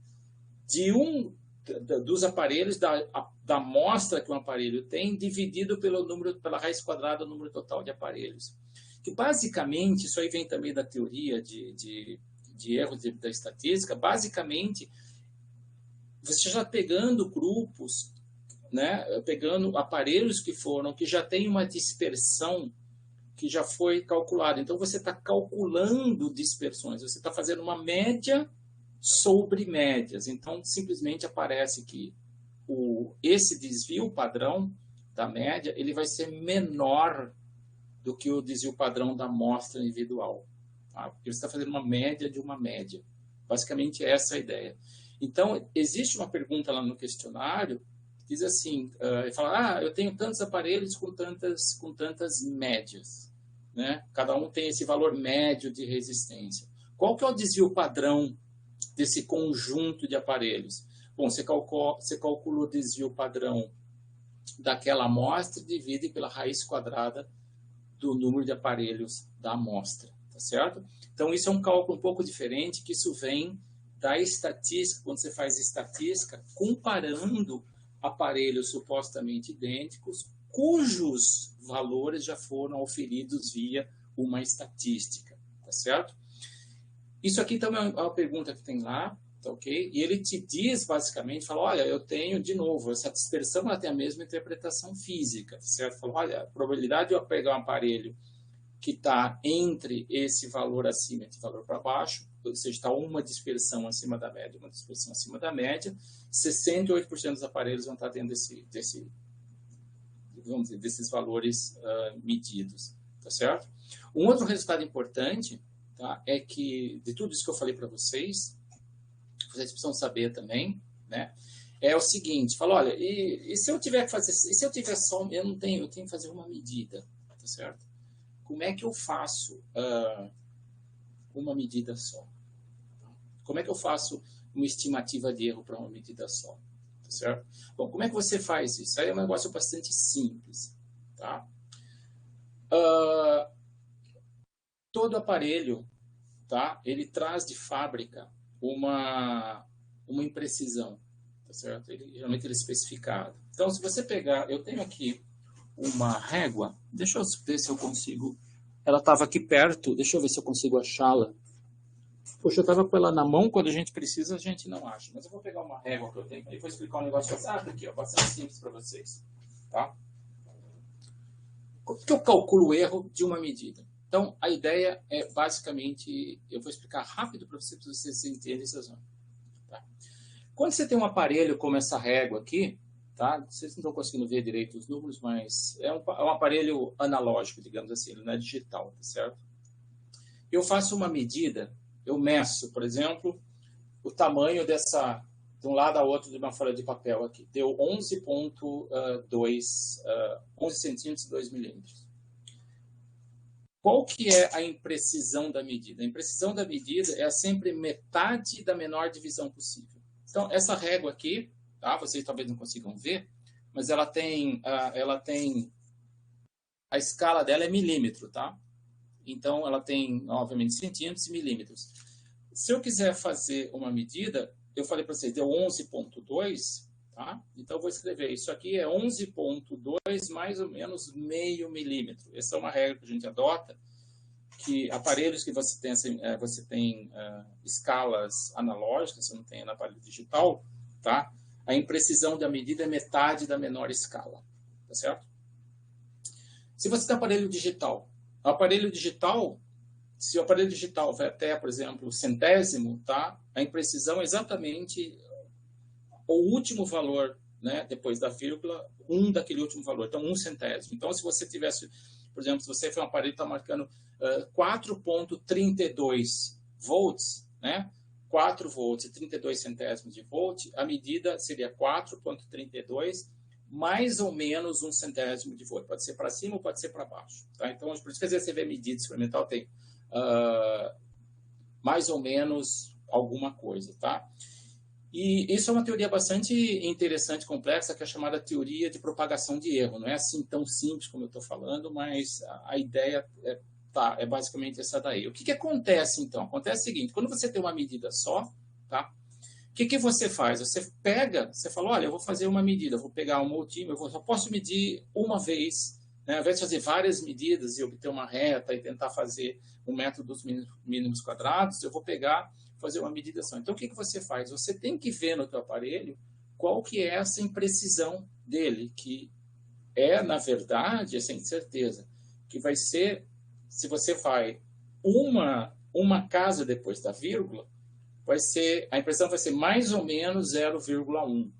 A: dos aparelhos, da amostra que um aparelho tem, dividido pela raiz quadrada do número total de aparelhos. Que basicamente, isso aí vem também da teoria de erros da estatística, basicamente, você já pegando grupos, né, pegando aparelhos que já tem uma dispersão que já foi calculada. Então, você está calculando dispersões, você está fazendo uma média sobre médias. Então, simplesmente aparece que esse desvio padrão da média, ele vai ser menor do que o desvio padrão da amostra individual. Tá? Porque você está fazendo uma média de uma média. Basicamente, essa é a ideia. Então, existe uma pergunta lá no questionário que diz assim, fala, eu tenho tantos aparelhos com tantas médias. Né? Cada um tem esse valor médio de resistência. Qual que é o desvio padrão desse conjunto de aparelhos? Bom, você calcula o desvio padrão daquela amostra e divide pela raiz quadrada do número de aparelhos da amostra, tá certo? Então, isso é um cálculo um pouco diferente, que isso vem da estatística, quando você faz estatística, comparando aparelhos supostamente idênticos, cujos valores já foram auferidos via uma estatística, tá certo? Isso aqui também é uma pergunta que tem lá, tá ok? E ele te diz, basicamente, fala, olha, eu tenho, de novo, essa dispersão ela tem a mesma interpretação física, certo? Fala, olha, a probabilidade de eu pegar um aparelho que está entre esse valor acima e esse valor para baixo, ou seja, está uma dispersão acima da média, uma dispersão acima da média, 68% dos aparelhos vão estar dentro vamos dizer, desses valores medidos, tá certo? Um outro resultado importante, tá, é que, de tudo isso que eu falei para vocês precisam saber também, né, é o seguinte, fala, olha, e se eu tiver que fazer, e se eu tiver só, eu não tenho, eu tenho que fazer uma medida, tá certo? Como é que eu faço uma medida só? Como é que eu faço uma estimativa de erro para uma medida só? Tá certo? Bom, como é que você faz isso? Aí é um negócio bastante simples. Tá? Todo aparelho, tá? Ele traz de fábrica uma imprecisão. Tá certo? Geralmente ele é especificado. Então, se você pegar... Eu tenho aqui uma régua. Deixa eu ver se eu consigo... Ela estava aqui perto. Deixa eu ver se eu consigo achá-la. Poxa, eu estava com ela na mão, quando a gente precisa, a gente não acha. Mas eu vou pegar uma régua que eu tenho e vou explicar um negócio aqui, ó, bastante simples para vocês. Tá? Como que eu calculo o erro de uma medida? Então, a ideia é basicamente, eu vou explicar rápido para vocês entenderem essa zona. Tá? Quando você tem um aparelho como essa régua aqui, tá? Vocês não estão conseguindo ver direito os números, mas é um aparelho analógico, digamos assim, ele não é digital, tá certo? Eu faço uma medida, eu meço, por exemplo, o tamanho de um lado a outro de uma folha de papel aqui. Deu 11,2, 11 centímetros e 2 milímetros. Qual que é a imprecisão da medida? A imprecisão da medida é sempre metade da menor divisão possível. Então, essa régua aqui, tá? Vocês talvez não consigam ver, mas ela tem a escala dela é milímetro, tá? Então, ela tem, obviamente, centímetros e milímetros. Se eu quiser fazer uma medida, eu falei para vocês, deu 11,2, tá? Então, eu vou escrever, isso aqui é 11,2 mais ou menos meio milímetro. Essa é uma regra que a gente adota, que aparelhos que você tem escalas analógicas, você não tem no aparelho digital, tá? A imprecisão da medida é metade da menor escala, tá certo? Se você tem aparelho digital, se o aparelho digital vai até, por exemplo, centésimo, tá? A imprecisão é exatamente o último valor, né? Depois da vírgula, daquele último valor. Então, 1 centésimo. Então, se você tivesse, por exemplo, se você for um aparelho que está marcando 4,32 volts, né? 4 volts e 32 centésimos de volt, a medida seria 4,32 mais ou menos 1 centésimo de volt. Pode ser para cima ou pode ser para baixo. Tá? Então, por isso que você vê medida experimental, tem mais ou menos alguma coisa. Tá? E isso é uma teoria bastante interessante, complexa, que é chamada teoria de propagação de erro. Não é assim tão simples como eu estou falando, mas a ideia é basicamente essa daí. O que acontece, então? Acontece o seguinte, quando você tem uma medida só, tá? O que você faz? Você fala, olha, eu vou fazer uma medida, eu vou pegar um multímetro, só posso medir uma vez, né? Ao invés de fazer várias medidas e obter uma reta e tentar fazer um método dos mínimos quadrados, eu vou fazer uma medida só. Então, o que você faz? Você tem que ver no teu aparelho qual que é essa imprecisão dele, que é, na verdade, sem certeza, que vai ser, se você vai uma casa depois da vírgula, a impressão vai ser mais ou menos 0,1.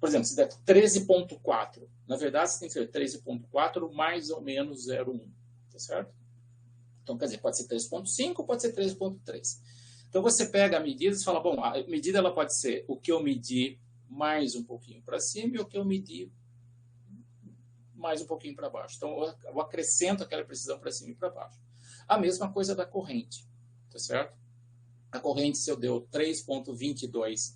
A: Por exemplo, se der 13,4, na verdade você tem que ser 13,4 mais ou menos 0,1, tá certo? Então, quer dizer, pode ser 3,5, pode ser 3,3. Então, você pega a medida e fala, bom, a medida ela pode ser o que eu medi mais um pouquinho para cima e o que eu medi mais um pouquinho para baixo. Então, eu acrescento aquela precisão para cima e para baixo. A mesma coisa da corrente, tá certo? A corrente, se eu deu 3,22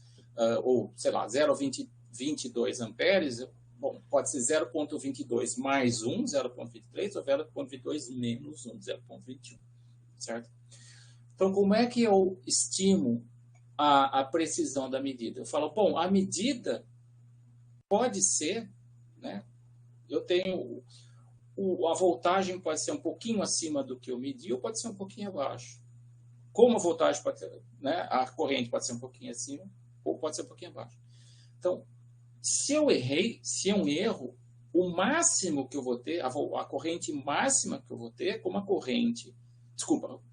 A: ou, sei lá, 0,22 amperes, bom, pode ser 0,22 mais 1, 0,23, ou 0,22 menos 1, 0,21, certo? Então, como é que eu estimo a precisão da medida? Eu falo, bom, a medida pode ser, né? Eu tenho, a voltagem pode ser um pouquinho acima do que eu medi ou pode ser um pouquinho abaixo. Como a voltagem pode ser, né, a corrente pode ser um pouquinho acima ou pode ser um pouquinho abaixo. Então, se eu errei, se é um erro, o máximo que eu vou ter, a corrente máxima que eu vou ter, como a corrente,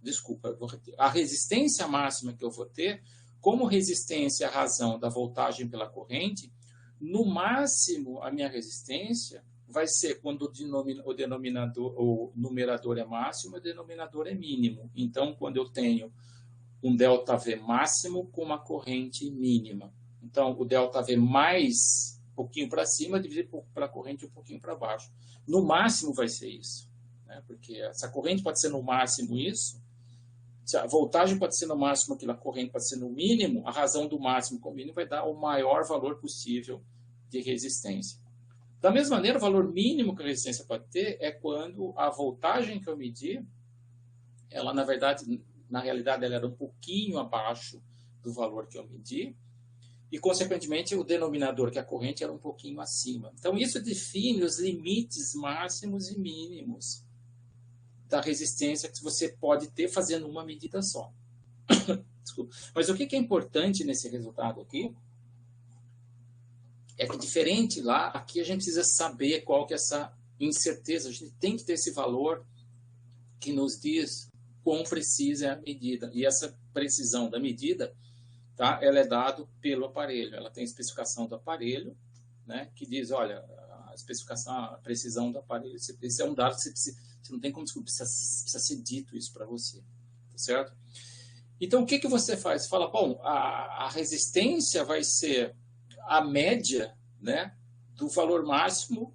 A: desculpa, a resistência máxima que eu vou ter, como resistência à razão da voltagem pela corrente, no máximo a minha resistência vai ser quando o numerador é máximo e o denominador é mínimo. Então, quando eu tenho um ΔV máximo com uma corrente mínima. Então, o ΔV mais um pouquinho para cima, dividido para a corrente um pouquinho para baixo. No máximo vai ser isso. Né? Porque essa corrente pode ser no máximo isso, a voltagem pode ser no máximo aquilo, a corrente pode ser no mínimo, a razão do máximo com o mínimo vai dar o maior valor possível de resistência. Da mesma maneira, o valor mínimo que a resistência pode ter é quando a voltagem que eu medi, ela, na verdade, na realidade, ela era um pouquinho abaixo do valor que eu medi, e, consequentemente, o denominador, que é a corrente, era um pouquinho acima. Então, isso define os limites máximos e mínimos da resistência que você pode ter fazendo uma medida só. Desculpa. Mas o que é importante nesse resultado aqui é que, diferente lá, aqui a gente precisa saber qual que é essa incerteza. A gente tem que ter esse valor que nos diz quão precisa é a medida. E essa precisão da medida, tá, ela é dada pelo aparelho. Ela tem a especificação do aparelho, né, que diz, olha, a especificação, a precisão do aparelho. Esse é um dado que você não tem como descobrir, precisa ser dito isso para você, tá certo? Então, o que você faz? Você fala, bom, a resistência vai ser a média, né, do valor máximo.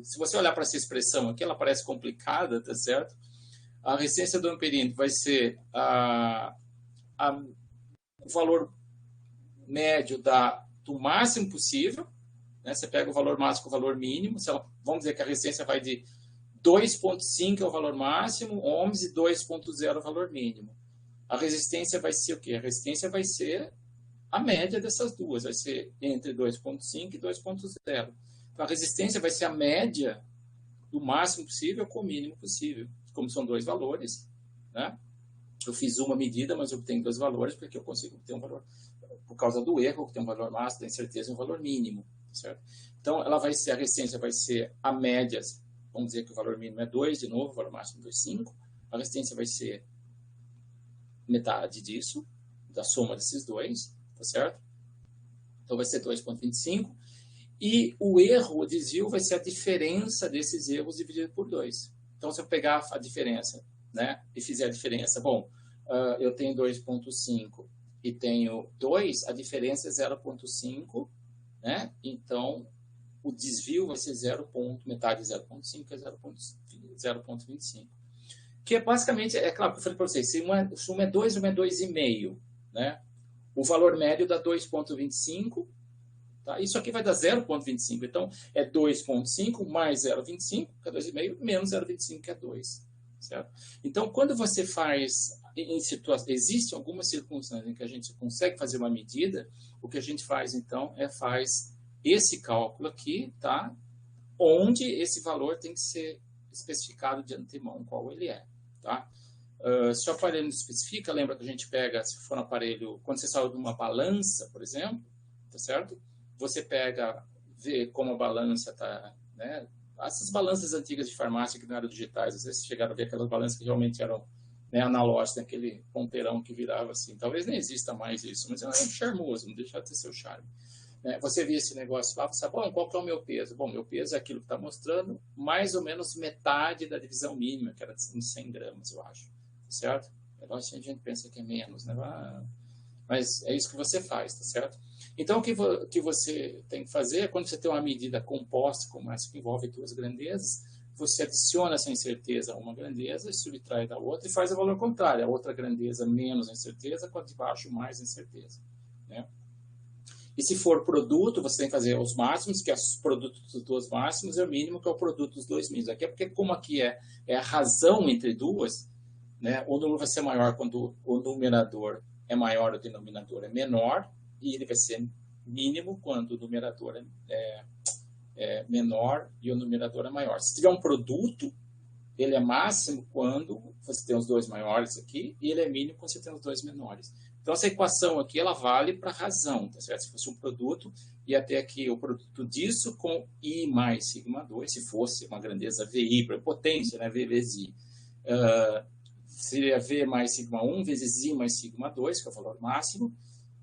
A: Se você olhar para essa expressão aqui, ela parece complicada, tá certo? A resistência do amperímetro vai ser o valor médio do máximo possível, né? Você pega o valor máximo com o valor mínimo, vamos dizer que a resistência vai de 2,5 é o valor máximo, ohms, e 2,0 é o valor mínimo. A resistência vai ser o quê? A resistência vai ser a média dessas duas, vai ser entre 2,5 e 2,0. Então, a resistência vai ser a média do máximo possível com o mínimo possível. Como são dois valores, né? Eu fiz uma medida, mas eu tenho dois valores, porque eu consigo ter um valor, por causa do erro, que tem um valor máximo, da incerteza e um valor mínimo, certo? Então, a resistência vai ser a média, vamos dizer que o valor mínimo é 2, de novo, o valor máximo é 2,5. A resistência vai ser metade disso, da soma desses dois, tá certo? Então, vai ser 2,25. E o erro, o desvio, vai ser a diferença desses erros dividido por 2. Então, se eu pegar a diferença, né, e fizer a diferença, bom, eu tenho 2,5 e tenho 2, a diferença é 0,5, né? Então, o desvio vai ser metade de 0,5 é 0,25. Que é basicamente, é claro que eu falei para vocês, se uma é 2, uma é 2,5, né? O valor médio dá 2,25, tá? Isso aqui vai dar 0,25. Então, é 2,5 mais 0,25, que é 2,5, menos 0,25, que é 2. Certo? Então, quando você faz, existem algumas circunstâncias em que a gente consegue fazer uma medida, o que a gente faz, então, faz esse cálculo aqui, tá? Onde esse valor tem que ser especificado de antemão, qual ele é. Tá? Se o aparelho não especifica, lembra que a gente pega, se for um aparelho, quando você sai de uma balança, por exemplo, tá certo? Você pega, vê como a balança está, né? Essas balanças antigas de farmácia que não eram digitais, às vezes chegaram a ver aquelas balanças que realmente eram, né, analógicas, aquele ponteirão que virava assim. Talvez nem exista mais isso, mas é charmoso, não deixa de ter seu charme. Você via esse negócio lá, você sabe, bom, qual que é o meu peso? Bom, meu peso é aquilo que está mostrando mais ou menos metade da divisão mínima, que era uns 100 gramas, eu acho. Certo? Agora a gente pensa que é menos, né? Mas é isso que você faz, tá certo? Então, o que você tem que fazer é, quando você tem uma medida composta, como essa que envolve duas grandezas, você adiciona essa incerteza a uma grandeza e subtrai da outra e faz o valor contrário. A outra grandeza menos a incerteza, com a de baixo mais a incerteza. Né? E se for produto, você tem que fazer os máximos, que é o produto dos dois máximos, e o mínimo, que é o produto dos dois mínimos. Aqui é porque, como aqui é a razão entre duas, né, o número vai ser maior quando o numerador é maior, o denominador é menor, e ele vai ser mínimo quando o numerador é menor e o numerador é maior. Se tiver um produto, ele é máximo quando você tem os dois maiores aqui, e ele é mínimo quando você tem os dois menores. Então, essa equação aqui, ela vale para a razão, tá certo? Se fosse um produto, ia ter aqui o produto disso com I mais sigma 2, se fosse uma grandeza VI, para potência, né? V vezes I. Seria V mais sigma 1 vezes I mais sigma 2, que é o valor máximo,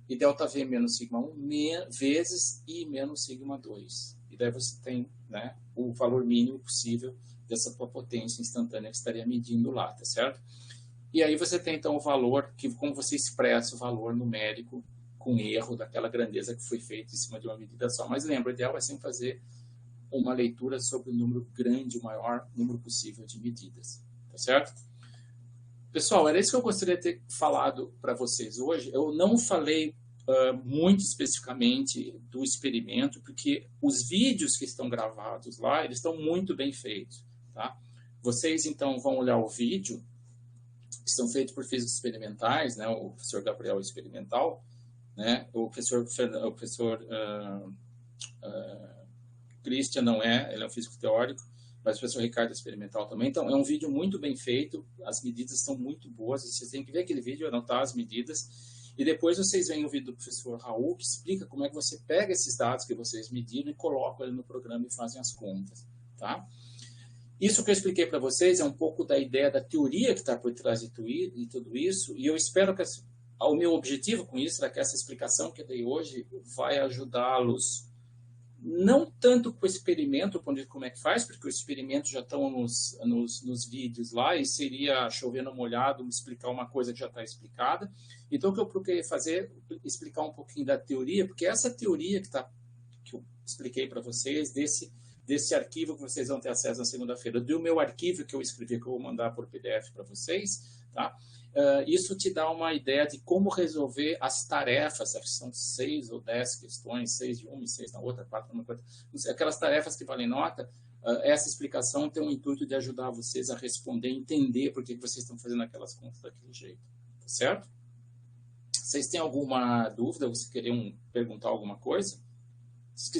A: e delta V menos sigma 1 vezes I menos sigma 2. E daí você tem, né, o valor mínimo possível dessa tua potência instantânea que estaria medindo lá, tá certo? E aí você tem, então, o valor, que como você expressa o valor numérico com erro daquela grandeza que foi feita em cima de uma medida só. Mas lembra, o ideal é sempre fazer uma leitura sobre o número grande, o maior número possível de medidas, tá certo? Pessoal, era isso que eu gostaria de ter falado para vocês hoje. Eu não falei muito especificamente do experimento, porque os vídeos que estão gravados lá, eles estão muito bem feitos, tá? Vocês, então, vão olhar o vídeo, que são feitos por físicos experimentais, né? O professor Gabriel Experimental, né? O professor Christian não é, ele é um físico teórico, mas o professor Ricardo é experimental também. Então, é um vídeo muito bem feito, as medidas são muito boas, vocês têm que ver aquele vídeo, anotar as medidas, e depois vocês veem o vídeo do professor Raul, que explica como é que você pega esses dados que vocês mediram e coloca ele no programa e fazem as contas, tá? Isso que eu expliquei para vocês é um pouco da ideia da teoria que está por trás de tudo isso, e eu espero que o meu objetivo com isso é que essa explicação que eu dei hoje vai ajudá-los, não tanto com o experimento, como é que faz, porque os experimentos já estão nos vídeos lá, e seria chover no molhado explicar uma coisa que já está explicada. Então, o que eu procurei fazer explicar um pouquinho da teoria, porque essa teoria que eu expliquei para vocês, desse arquivo que vocês vão ter acesso na segunda-feira, do meu arquivo que eu escrevi, que eu vou mandar por PDF para vocês, tá? Isso te dá uma ideia de como resolver as tarefas, acho que são 6 ou 10 questões, 6 de uma e 6 na outra, 4 na outra, aquelas tarefas que valem nota. Essa explicação tem o intuito de ajudar vocês a responder, entender por que vocês estão fazendo aquelas contas daquele jeito, tá certo? Vocês têm alguma dúvida, vocês queriam perguntar alguma coisa? Se quiser